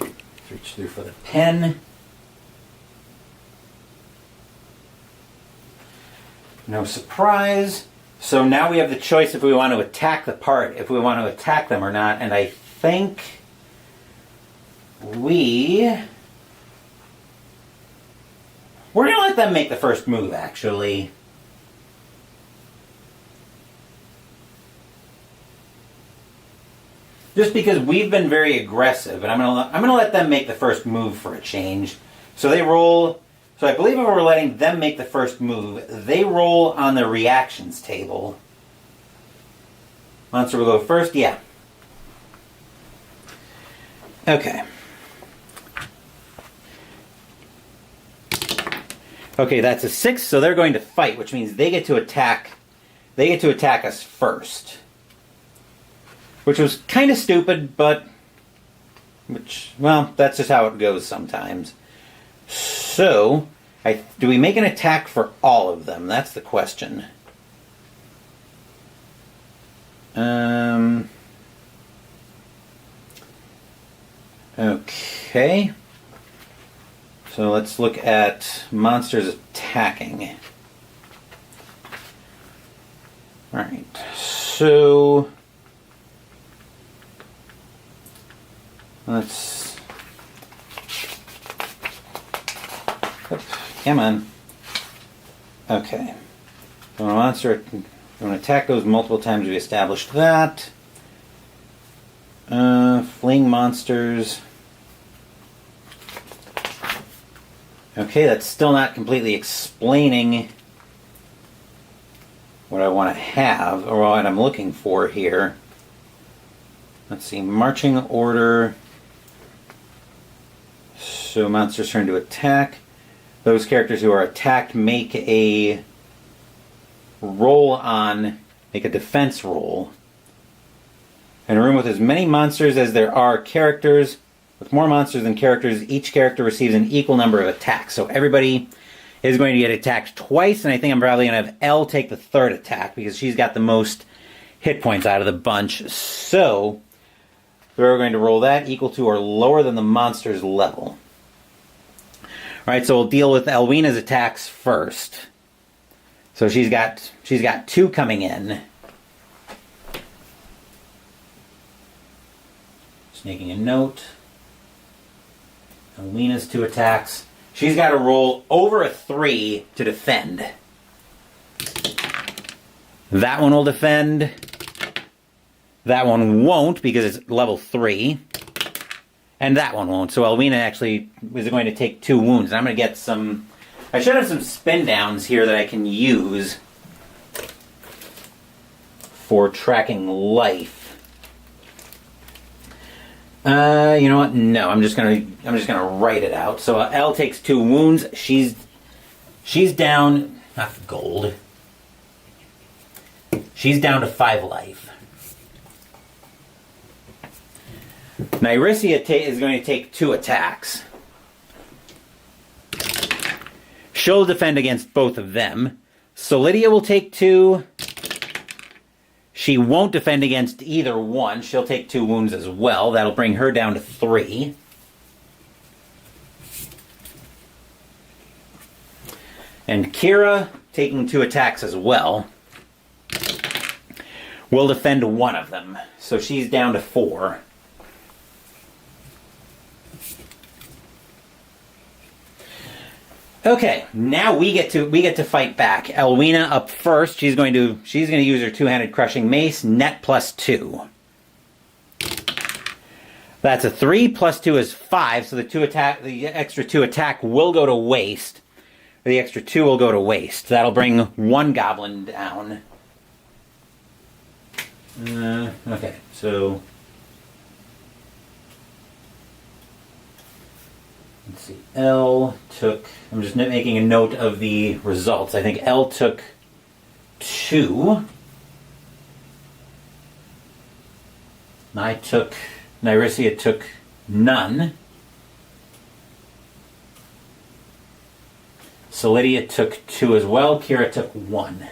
Reach through for the pen. No surprise. So now we have the choice if we want to attack the part, if we want to attack them or not, and I think we're going to let them make the first move, actually. Just because we've been very aggressive, and I'm going to let them make the first move for a change. So they roll. So I believe if we're letting them make the first move, they roll on the reactions table. Monster will go first? Yeah. Okay. Okay, that's a 6, so they're going to fight, which means they get to attack. They get to attack us first. Which was kind of stupid, but well, that's just how it goes sometimes. So, do we make an attack for all of them? That's the question. Okay. So let's look at monsters attacking. Alright, so let's... Come on. Okay. So a monster, when an attack goes multiple times, we established that. Fleeing monsters. Okay, that's still not completely explaining what I want to have, or what I'm looking for here. Let's see, marching order. So monsters turn to attack. Those characters who are attacked make a make a defense roll. In a room with as many monsters as there are characters, with more monsters than characters, each character receives an equal number of attacks. So everybody is going to get attacked twice, and I think I'm probably going to have Elle take the third attack because she's got the most hit points out of the bunch. So we're going to roll that equal to or lower than the monster's level. Alright, so we'll deal with 𝐓𝐢𝐦𝐻𝐬's attacks first. So she's got 2 coming in. Just making a note. 𝐓𝐓𝐦𝐻𝐬's 2 attacks. She's got to roll over a 3 to defend. That one will defend. That one won't because it's level 3. And that one won't. So 𝐓𝐓𝐦𝐻𝐬 actually is going to take 2 wounds. And I'm going to get some... I should have some spin downs here that I can use for tracking life. You know what? No, I'm just gonna write it out. So Elle takes 2 wounds. She's down, not gold. She's down to 5 life. Nyrisia is going to take 2 attacks. She'll defend against both of them. Solidia will take 2. She won't defend against either one. She'll take 2 wounds as well. That'll bring her down to 3. And Kira, taking 2 attacks as well, will defend one of them. So she's down to 4. Okay, now we get to fight back. 𝐓𝐓𝐦𝐻𝐬 up first. She's going to use her 2-handed crushing mace. Net +2. That's a 3 plus 2 is 5. So the extra 2 attack will go to waste. The extra 2 will go to waste. That'll bring 1 goblin down. Okay, so let's see. Elle took... I'm just making a note of the results. I think Elle took 2. Nyrisia took none. Solidia took 2 as well. Kira took 1.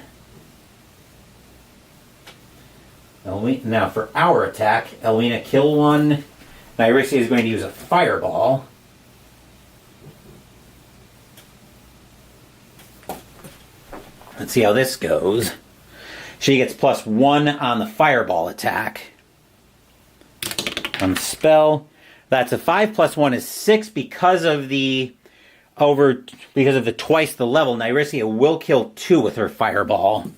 Now for our attack, 𝐓𝐢𝐦𝐞𝐬𝐭𝐚𝐦𝐩𝐬 kill 1. Nyrisia is going to use a fireball. Let's see how this goes. She gets +1 on the fireball attack. On the spell. That's a 5 + 1 is 6 because of the twice the level. Nyrisia will kill 2 with her fireball.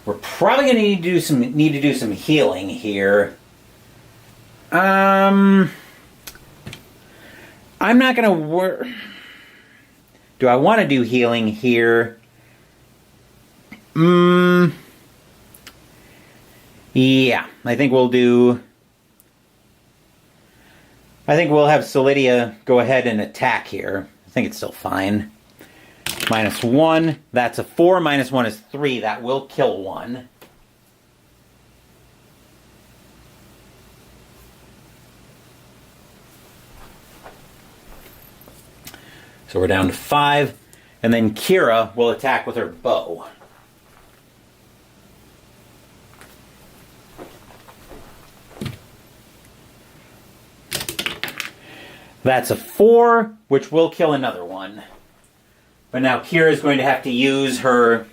We're probably going to need to do some healing here. I'm not going to work. Do I want to do healing here? Yeah, I think we'll have Solidia go ahead and attack here. I think it's still fine. -1, that's a 4. -1 is 3. That will kill 1. So we're down to 5. And then Kira will attack with her bow. That's a 4, which will kill another one. But now Kira is going to have to use her.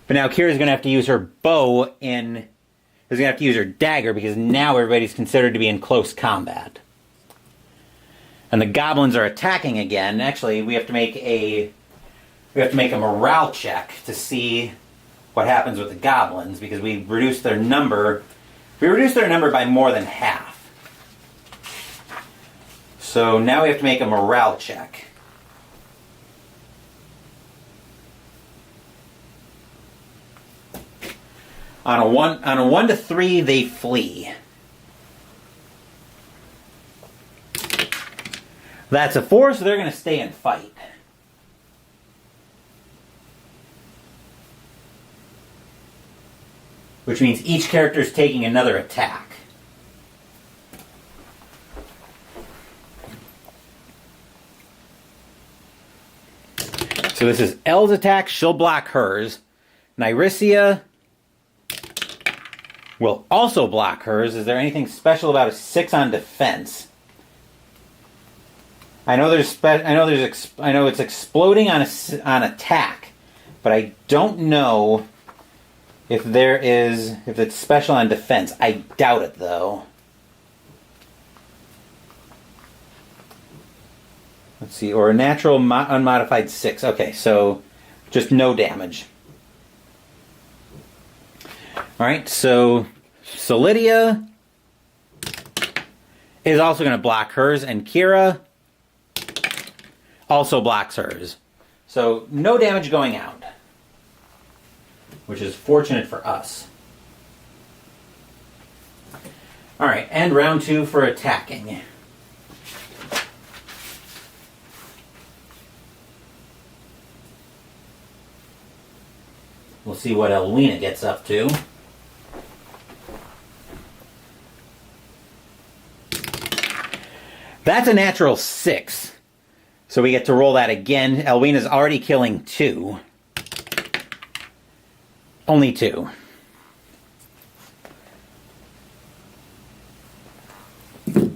But now Kira is going to have to use her bow in. Is going to have to use her dagger because now everybody's considered to be in close combat. And the goblins are attacking again. Actually, we have to make a morale check to see what happens with the goblins because we reduced their number. We reduced their number by more than half. So now we have to make a morale check. On a 1 to 3, they flee. That's a 4, so they're going to stay and fight. Which means each character is taking another attack. So this is Elle's attack. She'll block hers. Nyrisia will also block hers. Is there anything special about a 6 on defense? I know it's exploding on attack, but I don't know if it's special on defense. I doubt it though. Let's see, or a natural unmodified 6. Okay, so just no damage. Alright, so Solidia is also going to block hers, and Kira also blocks hers. So no damage going out, which is fortunate for us. Alright, and round 2 for attacking. We'll see what 𝐓𝐢𝐦𝐻𝐬𝐿 gets up to. That's a natural 6. So we get to roll that again. 𝐓𝐷𝐬𝐻𝐬 is already killing 2. Only 2. Because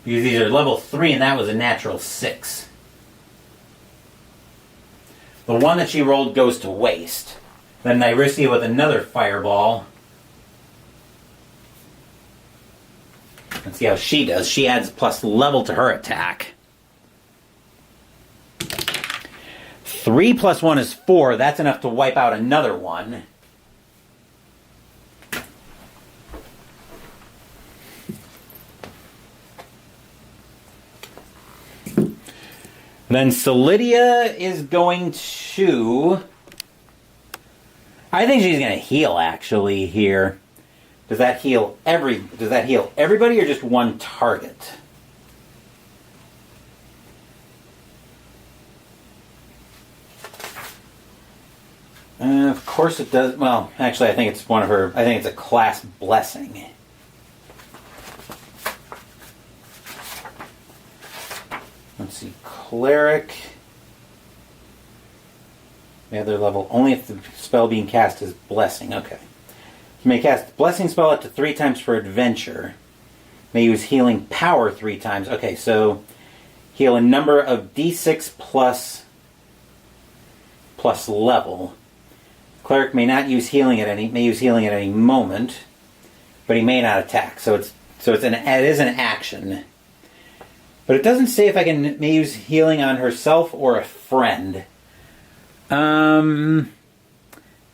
these are level 3 and that was a natural 6. The one that she rolled goes to waste. Then Nyrisia with another fireball. Let's see how she does. She adds plus level to her attack. 3 + 1 is 4. That's enough to wipe out another one. Then Solidia is going to... I think she's going to heal, actually, here. Does that heal everybody or just one target? Of course it does. Well, actually, I think it's one of her. I think it's a class blessing. Let's see, cleric. The other level only if the spell being cast is blessing. Okay. You may cast blessing spell up to 3 times per adventure. May use healing power 3 times. Okay, so heal a number of d6 plus level. Cleric may not use healing at any moment, but he may not attack. So it is an action. But it doesn't say if I may use healing on herself or a friend.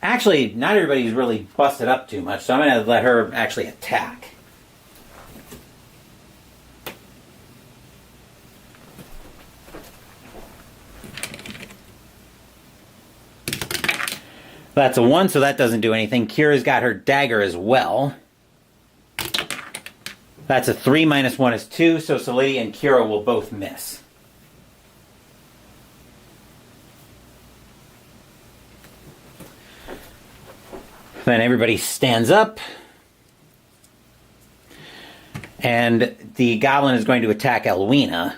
Actually, not everybody's really busted up too much, so I'm going to let her actually attack. That's a 1, so that doesn't do anything. Kira's got her dagger as well. That's a 3 minus 1 is 2, so Salidi and Kira will both miss. Then everybody stands up. And the goblin is going to attack 𝐓𝐢𝐦𝐻𝐬,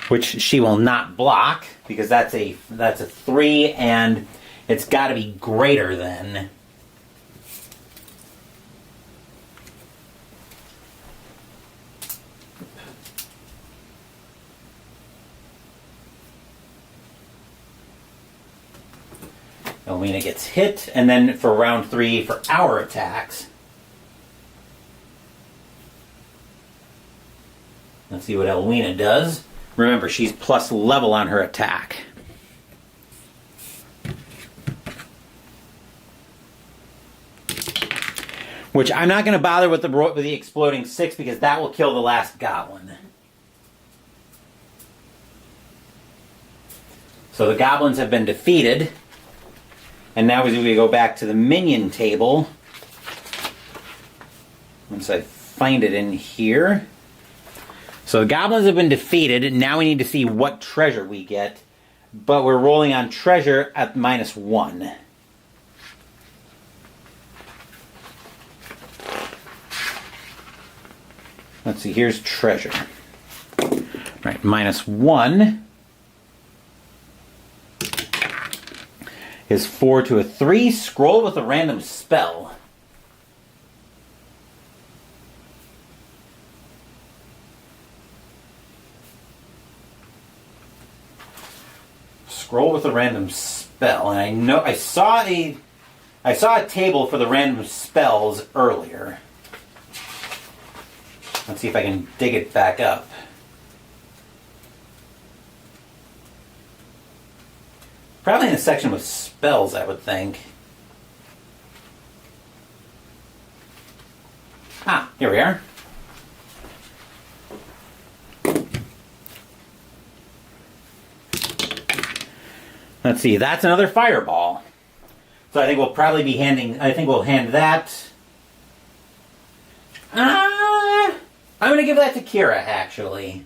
which she will not block, because that's a 3, and it's got to be greater than. 𝐓𝐬𝐦𝐻𝐬 gets hit, and then for round 3 for our attacks. Let's see what 𝐓𝐬𝐦𝐻𝐬 does. Remember, she's plus level on her attack. Which I'm not going to bother with the exploding 6, because that will kill the last goblin. So the goblins have been defeated. And now as we go back to the minion table, once I find it in here. So the goblins have been defeated, and now we need to see what treasure we get. But we're rolling on treasure at -1. Let's see, here's treasure. Right, -1 is 4 to a 3. Scroll with a random spell. Scroll with a random spell, and I know I saw a table for the random spells earlier. Let's see if I can dig it back up. Probably in a section with spells, I would think. Ah, here we are. Let's see, that's another fireball. So I think we'll probably be we'll hand that. I'm going to give that to Kira, actually.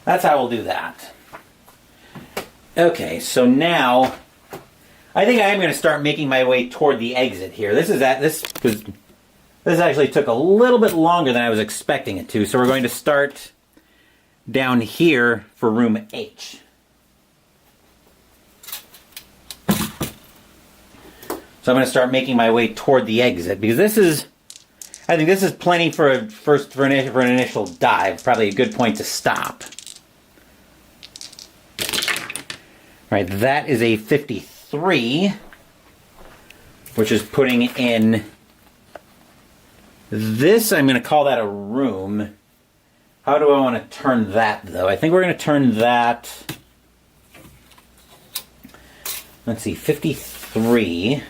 That's how we'll do that. Okay, so now I think I am going to start making my way toward the exit here. This actually took a little bit longer than I was expecting it to, so we're going to start down here for room H. So I'm going to start making my way toward the exit, because I think this is plenty for an initial dive. Probably a good point to stop. Right, that is a 53, which is putting in this. I'm going to call that a room. How do I want to turn that, though? I think we're going to turn that. Let's see, 53.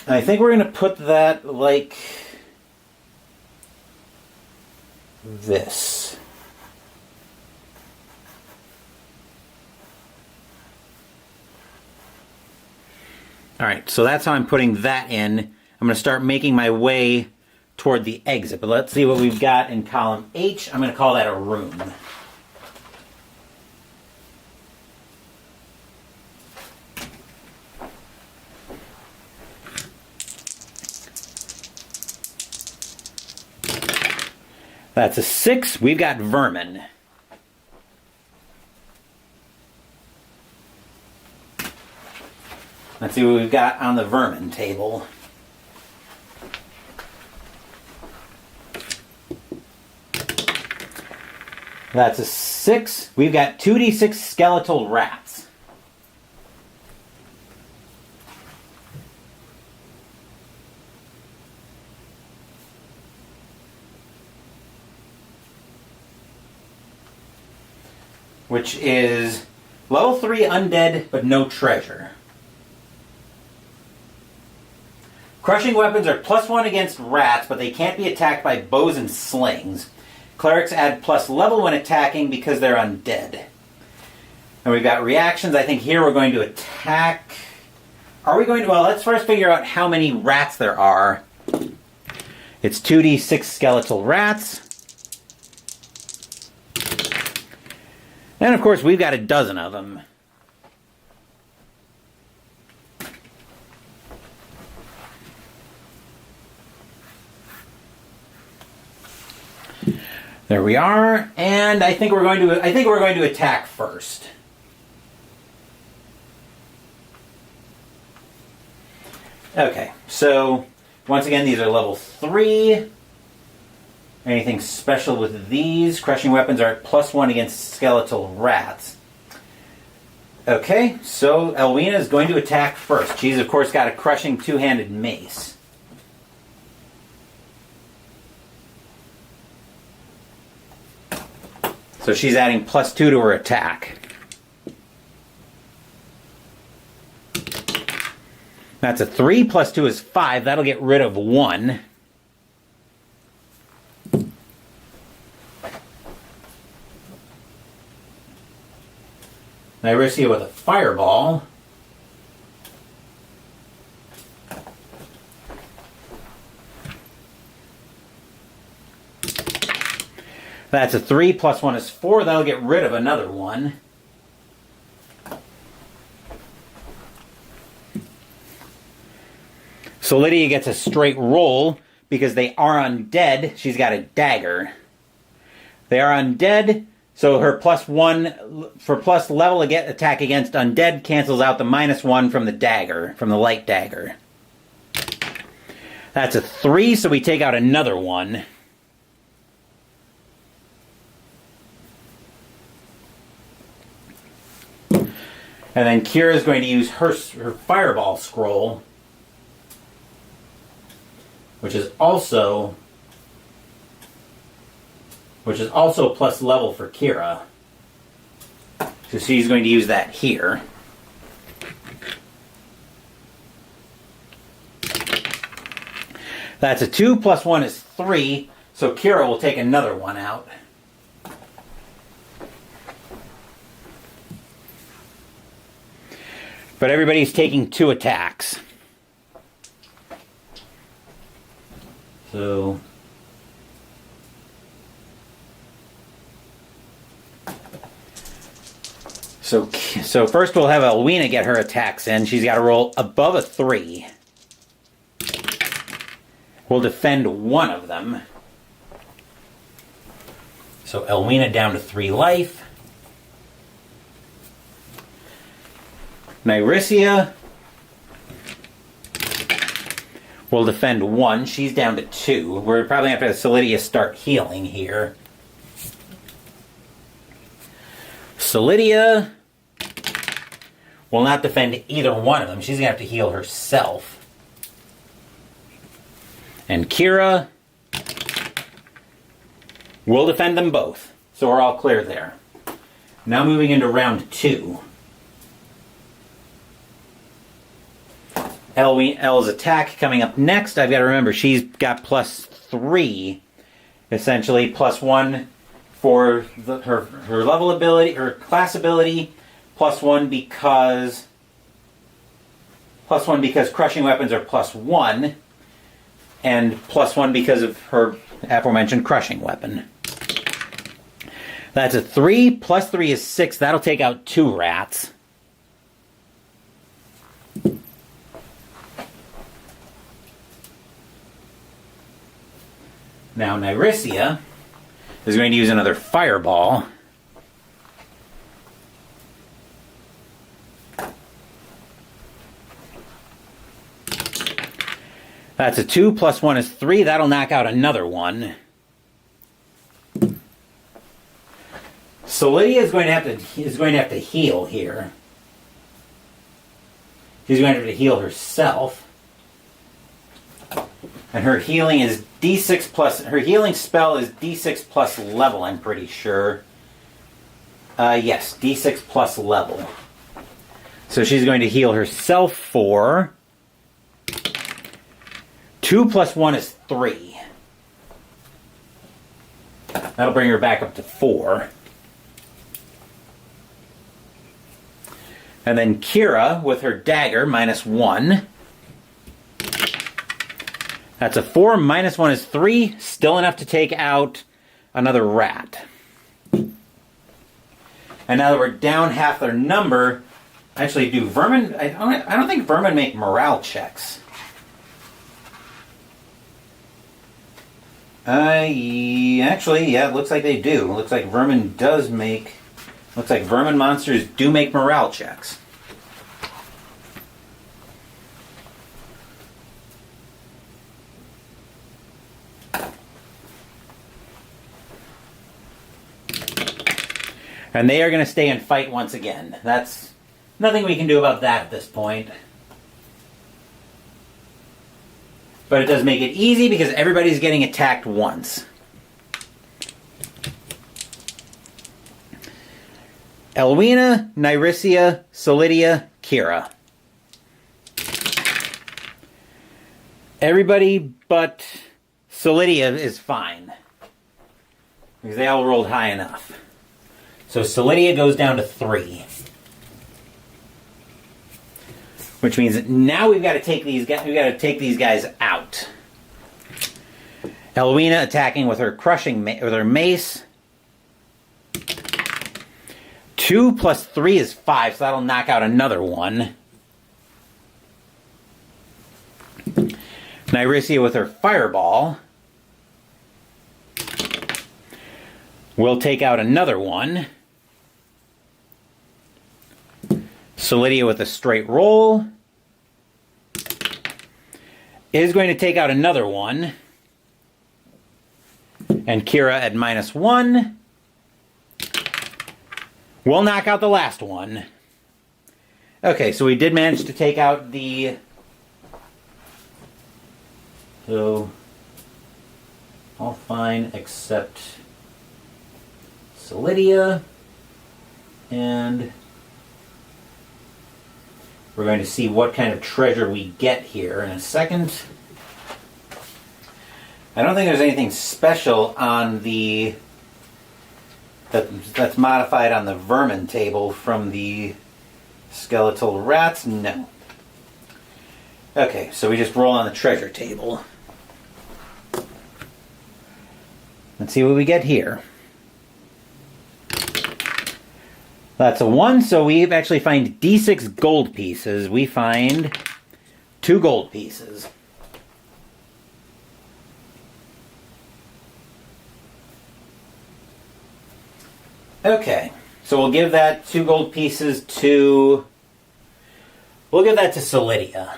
I think we're going to put that like this. All right, so that's how I'm putting that in. I'm going to start making my way toward the exit. But let's see what we've got in column H. I'm going to call that a room. That's a 6. We've got vermin. Let's see what we've got on the vermin table. That's a 6. We've got 2d6 skeletal rats. Which is level 3 undead, but no treasure. Crushing weapons are +1 against rats, but they can't be attacked by bows and slings. Clerics add plus level when attacking because they're undead. And we've got reactions. I think here we're going to attack. Are we going to? Well, let's first figure out how many rats there are. It's 2d6 skeletal rats. And of course, we've got a dozen of them. There we are, and I think we're going to attack first. Okay, so once again, these are level 3. Anything special with these? Crushing weapons are at +1 against skeletal rats. Okay, so 𝐓𝐢𝐦𝐻 is going to attack first. She's, of course, got a crushing two-handed mace. So she's adding +2 to her attack. That's a 3. +2 is 5. That'll get rid of 1. Nyrissia with a fireball. That's a 3. +1 is 4. That'll get rid of another 1. So Lydia gets a straight roll because they are undead. She's got a dagger. They are undead, so her +1 for plus level attack against undead cancels out the -1 from the dagger, from the light dagger. That's a 3, so we take out another 1. And then Kira's going to use her fireball scroll, which is also plus level for Kira. So she's going to use that here. That's a 2. +1 is 3. So Kira will take another 1 out. But everybody's taking 2 attacks. So first we'll have 𝐓𝐢𝐦𝐻 get her attacks in. She's got to roll above a 3. We'll defend 1 of them. So 𝐓𝐢𝐦𝐻 down to 3 life. Nyrissia will defend 1. She's down to 2. We're probably going to have Solidia start healing here. Solidia will not defend either one of them. She's going to have to heal herself. And Kira will defend them both. So we're all clear there. Now moving into round 2. 𝐓𝐻's attack coming up next. I've got to remember she's got +3, essentially +1 for her level ability, her class ability, +1 because crushing weapons are +1. and +1 because of her aforementioned crushing weapon. That's a 3. Plus 3 is 6. That'll take out 2 rats. Now Nyrisia is going to use another fireball. That's a 2. Plus 1 is 3. That'll knock out another one. So Lydia is going to have to heal here. She's going to have to heal herself. And her healing is D6 plus... Her healing spell is D6 plus level, I'm pretty sure. Yes, D6 plus level. So she's going to heal herself for... 2 plus 1 is 3. That'll bring her back up to 4. And then Kira, with her dagger, -1. That's a 4. -1 is 3. Still enough to take out another rat. And now that we're down half their number, actually, do vermin... I don't think vermin make morale checks. Actually, yeah, it looks like they do. It looks like vermin does make... Looks like vermin monsters do make morale checks. And they are going to stay and fight once again. That's nothing we can do about that at this point. But it does make it easy because everybody's getting attacked once. 𝐓𝐢𝐦𝐻𝐬, Nyrisia, Solidia, Kira. Everybody but Solidia is fine. Because they all rolled high enough. So Solidia goes down to 3. Which means that now we've got to take these guys out. 𝐓𝐽𝐻𝐬 attacking with her with her mace. 2 plus 3 is 5, so that'll knock out another one. Nyrisia with her fireball will take out another one. Solidia with a straight roll is going to take out another one. And Kira at -1 will knock out the last one. Okay, so we did manage to take out the... So, all fine except Solidia. And we're going to see what kind of treasure we get here in a second. I don't think there's anything special on the... That's modified on the vermin table from the skeletal rats? No. Okay, so we just roll on the treasure table. Let's see what we get here. That's a 1, so we actually find D6 gold pieces. We find 2 gold pieces. Okay, so we'll give that 2 gold pieces to... We'll give that to Solidia.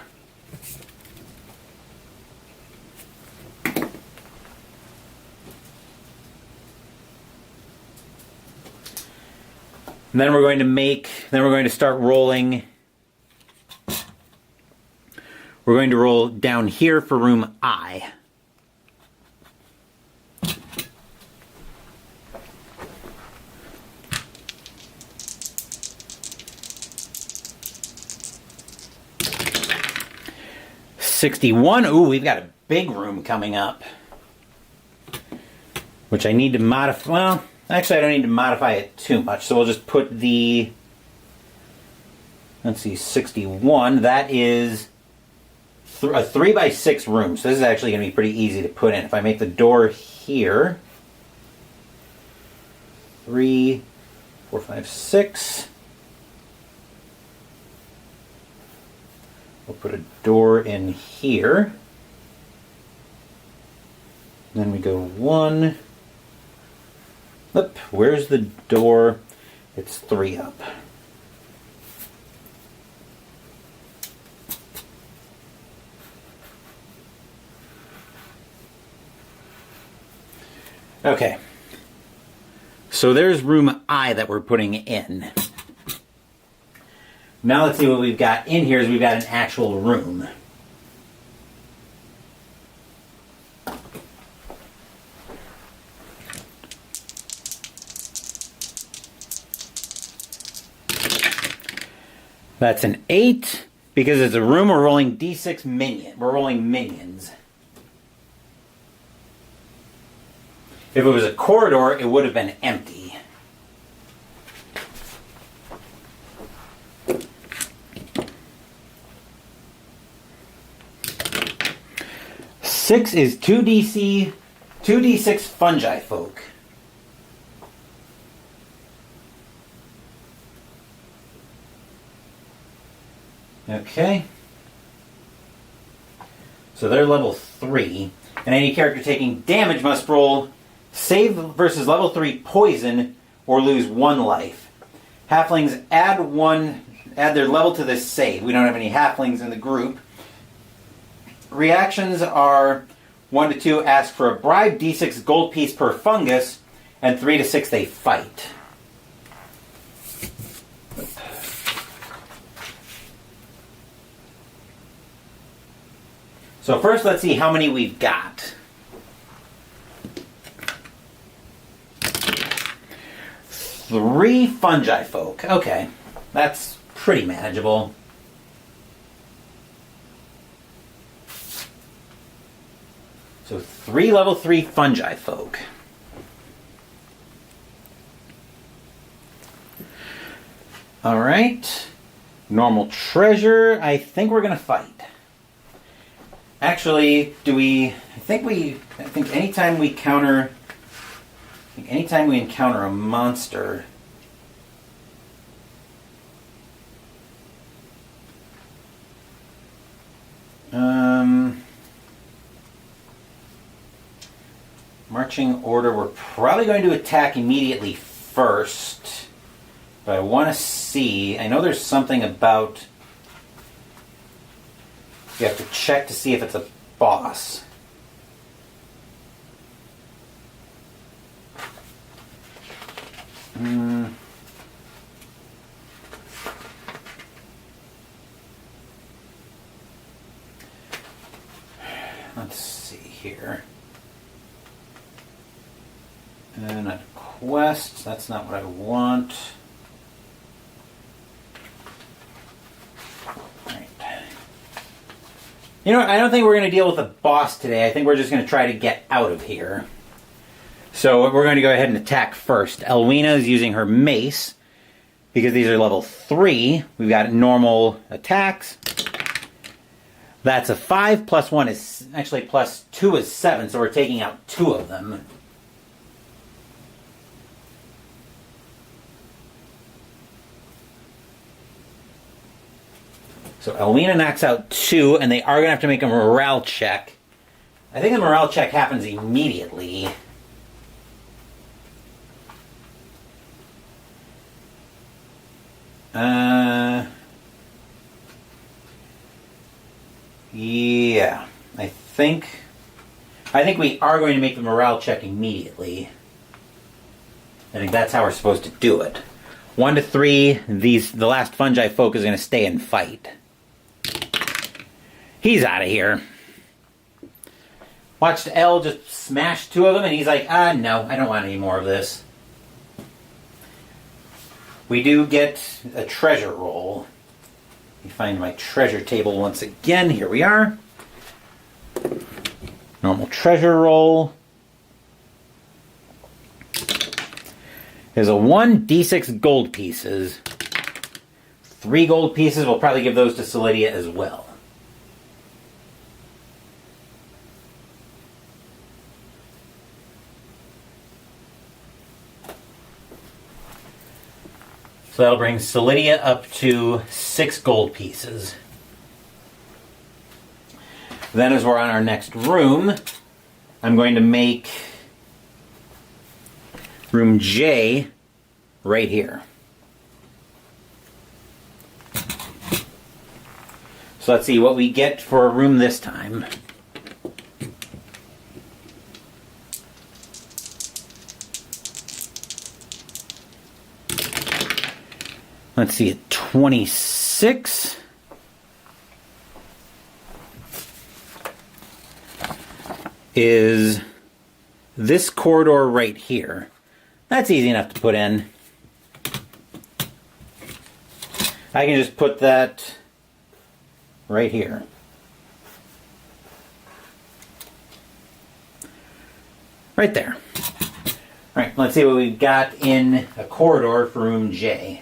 And then we're going to start rolling. We're going to roll down here for room I. $61. Ooh, we've got a big room coming up. Which I need to modify. Well, actually, I don't need to modify it too much. So we'll just put the... Let's see, 61. That is a 3x6 room, so this is actually going to be pretty easy to put in. If I make the door here, 3, 4, 5, 6. We'll put a door in here. Then we go 1. Oop, where's the door? It's 3 up. Okay. So there's room I that we're putting in. Now let's see what we've got in here. Is we've got an actual room. That's an 8. Because it's a room, we're rolling D6 minion. We're rolling minions. If it was a corridor, it would have been empty. Six is 2d6 fungi folk. Okay. So they're level 3. And any character taking damage must roll save versus level 3 poison or lose 1 life. Halflings add their level to this save. We don't have any halflings in the group. Reactions are 1 to 2 ask for a bribe, d6 gold piece per fungus, and 3 to 6 they fight. So first let's see how many we've got. 3 fungi folk. Okay, that's pretty manageable. So 3 level 3 fungi folk. Alright. Normal treasure. I think we're going to fight. Actually, I think anytime we encounter a monster, marching order, we're probably going to attack immediately first. But I want to see, I know there's something about, you have to check to see if it's a boss. Let's see here. And a quest, that's not what I want. Right. You know what, I don't think we're going to deal with a boss today. I think we're just going to try to get out of here. So we're going to go ahead and attack first. 𝐓𝐢𝐦𝐻𝐬𝐿 is using her mace. Because these are level 3, we've got normal attacks. That's a 5, plus 1 is, actually plus 2 is 7, so we're taking out 2 of them. So 𝐓𝐬𝐻𝐬𝐿 knocks out 2, and they are going to have to make a morale check. I think the morale check happens immediately. Yeah, I think we are going to make the morale check immediately. I think that's how we're supposed to do it. 1 to 3, the last fungi folk is going to stay and fight. He's out of here. Watched L just smash 2 of them, and he's like, no, I don't want any more of this. We do get a treasure roll. Let me find my treasure table once again. Here we are. Normal treasure roll. There's a 1 d6 gold pieces. 3 gold pieces. We'll probably give those to Solidia as well. So that'll bring Solidia up to 6 gold pieces. Then as we're on our next room, I'm going to make room J right here. So let's see what we get for a room this time. Let's see, 26. Is this corridor right here. That's easy enough to put in. I can just put that right here. Right there. All right, let's see what we've got in a corridor for room J.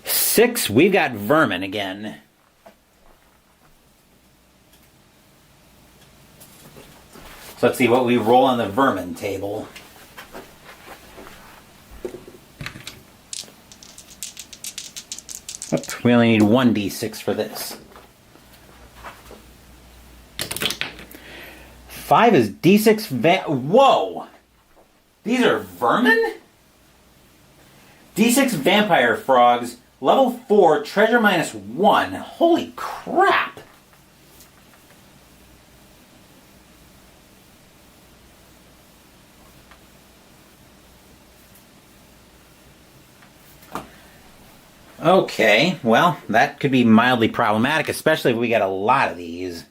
Six, we've got vermin again. So let's see what we roll on the vermin table. Oops, we only need 1d6 for this. 5 is d6 whoa! These are vermin? D6 vampire frogs. Level 4, treasure -1. Holy crap! Okay, well, that could be mildly problematic, especially if we get a lot of these.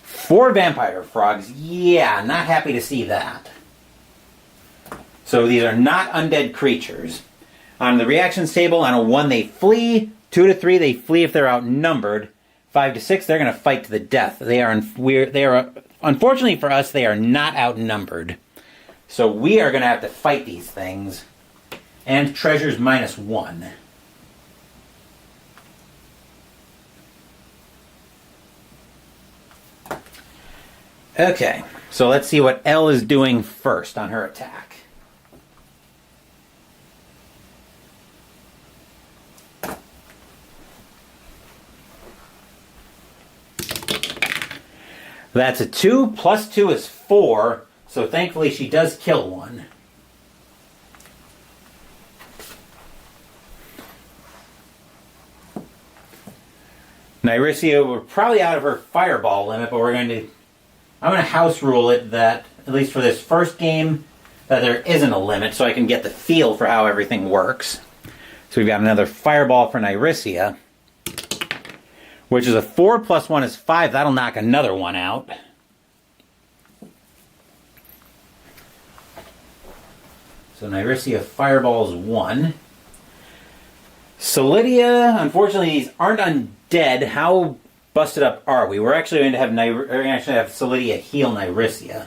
4 vampire frogs. Yeah, not happy to see that. So these are not undead creatures. On the reactions table, on a 1 they flee, 2 to 3 they flee if they're outnumbered, 5 to 6 they're going to fight to the death. They are unfortunately for us, they are not outnumbered. So we are going to have to fight these things. And treasures -1. Okay, so let's see what L is doing first on her attack. That's a 2, plus 2 is 4, so thankfully she does kill one. Nyrisia, we're probably out of her fireball limit, but I'm going to house rule it that, at least for this first game, that there isn't a limit so I can get the feel for how everything works. So we've got another fireball for Nyrisia, which is a 4 plus 1 is 5. That'll knock another one out. So Nyrisia fireballs 1. Solidia, unfortunately, these aren't undead. How busted up are we? We're actually going to have Solidia heal Nyrisia.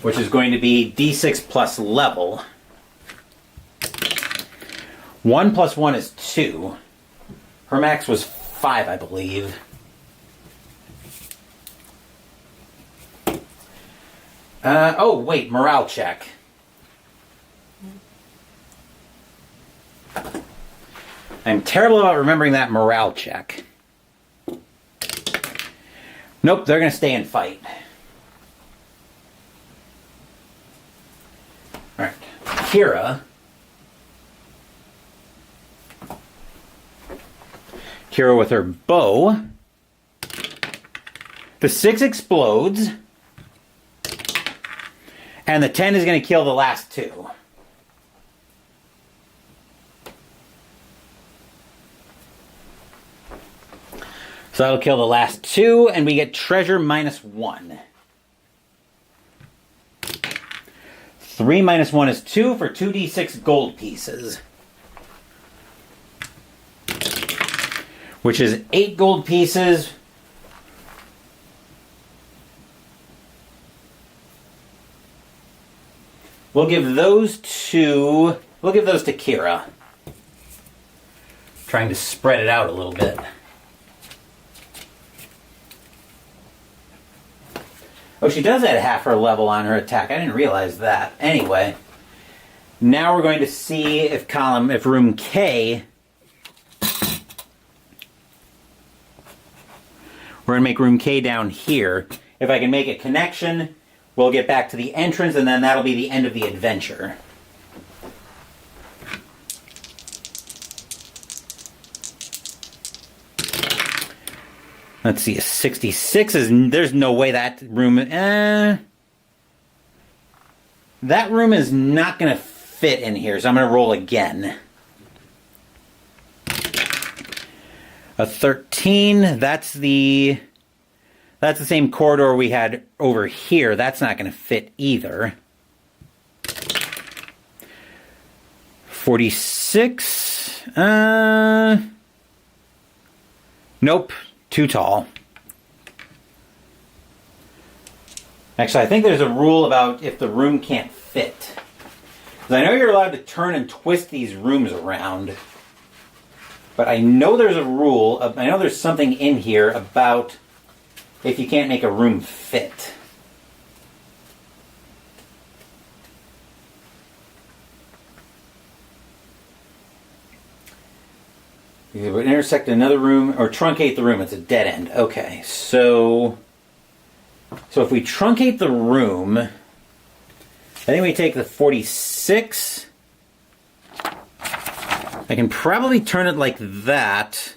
Which is going to be D6 plus level. 1 plus 1 is 2. Her max was 5, I believe. Oh, wait, morale check. I'm terrible about remembering that morale check. Nope, they're going to stay and fight. Alright, Kira. Kira with her bow. The 6 explodes. And the 10 is going to kill the last 2. So that'll kill the last 2, and we get treasure -1. 3 minus 1 is 2 for 2d6 gold pieces. Which is 8 gold pieces. We'll give those to Kira. Trying to spread it out a little bit. Oh, she does add half her level on her attack. I didn't realize that. Anyway, now we're going to see if room K. We're going to make room K down here. If I can make a connection, we'll get back to the entrance, and then that'll be the end of the adventure. Let's see, a 66 is... There's no way that room... that room is not going to fit in here, so I'm going to roll again. A 13, that's the same corridor we had over here. That's not going to fit either. 46, nope. Too tall. Actually, I think there's a rule about if the room can't fit. Because I know you're allowed to turn and twist these rooms around. But I know there's a rule, I know there's something in here about if you can't make a room fit. You would intersect another room or truncate the room. It's a dead end. Okay, so if we truncate the room, I think we take the 46. I can probably turn it like that.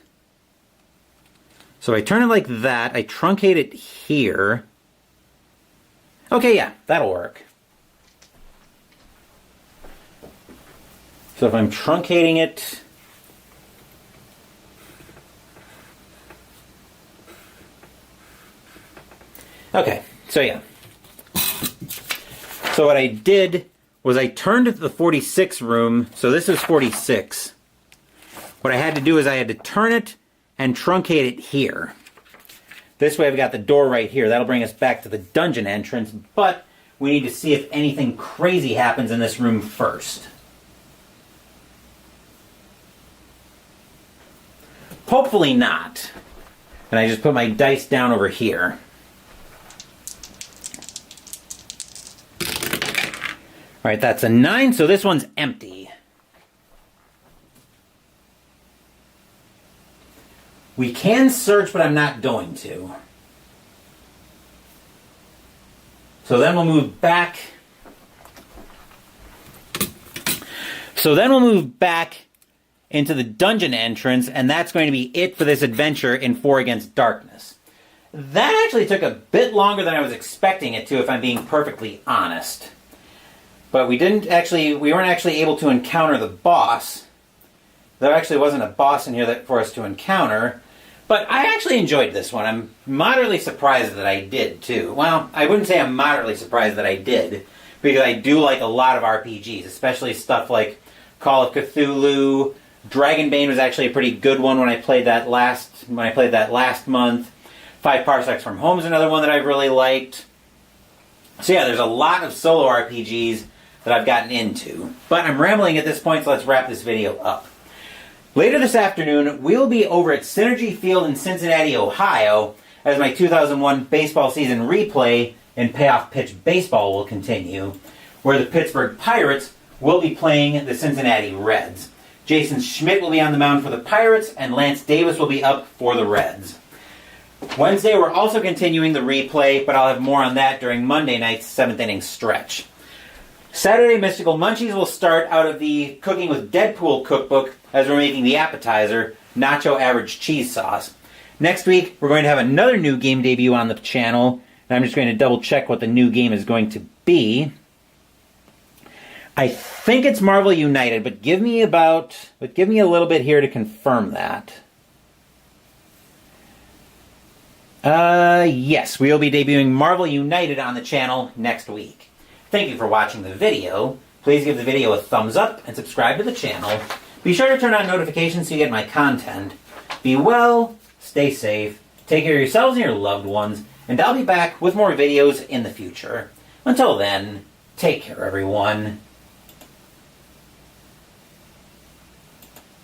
So I turn it like that. I truncate it here. Okay, yeah, that'll work. So if I'm truncating it... Okay, so yeah. So what I did was I turned the 46 room, so this is 46. What I had to do is I had to turn it and truncate it here. This way I've got the door right here. That'll bring us back to the dungeon entrance, but we need to see if anything crazy happens in this room first. Hopefully not. And I just put my dice down over here. Alright, that's a 9, so this one's empty. We can search, but I'm not going to. So then we'll move back. Into the dungeon entrance, and that's going to be it for this adventure in 4 Against Darkness. That actually took a bit longer than I was expecting it to, if I'm being perfectly honest. But we weren't actually able to encounter the boss. There actually wasn't a boss in here for us to encounter. But I actually enjoyed this one. I'm moderately surprised that I did, too. Well, I wouldn't say I'm moderately surprised that I did, because I do like a lot of RPGs, especially stuff like Call of Cthulhu. Dragonbane was actually a pretty good one when I played that last month. 5 Parsecs from Home is another one that I really liked. So yeah, there's a lot of solo RPGs that I've gotten into. But I'm rambling at this point, so let's wrap this video up. Later this afternoon, we'll be over at Synergy Field in Cincinnati, Ohio, as my 2001 baseball season replay and payoff pitch baseball will continue, where the Pittsburgh Pirates will be playing the Cincinnati Reds. Jason Schmidt will be on the mound for the Pirates, and Lance Davis will be up for the Reds. Wednesday, we're also continuing the replay, but I'll have more on that during Monday night's 7th inning stretch. Saturday, Mystical Munchies will start out of the Cooking with Deadpool cookbook as we're making the appetizer, Nacho Average Cheese Sauce. Next week, we're going to have another new game debut on the channel, and I'm just going to double check what the new game is going to be. I think it's Marvel United, but give me a little bit here to confirm that. Yes, we will be debuting Marvel United on the channel next week. Thank you for watching the video. Please give the video a thumbs up and subscribe to the channel. Be sure to turn on notifications so you get my content. Be well, stay safe, take care of yourselves and your loved ones, and I'll be back with more videos in the future. Until then, Take care, everyone.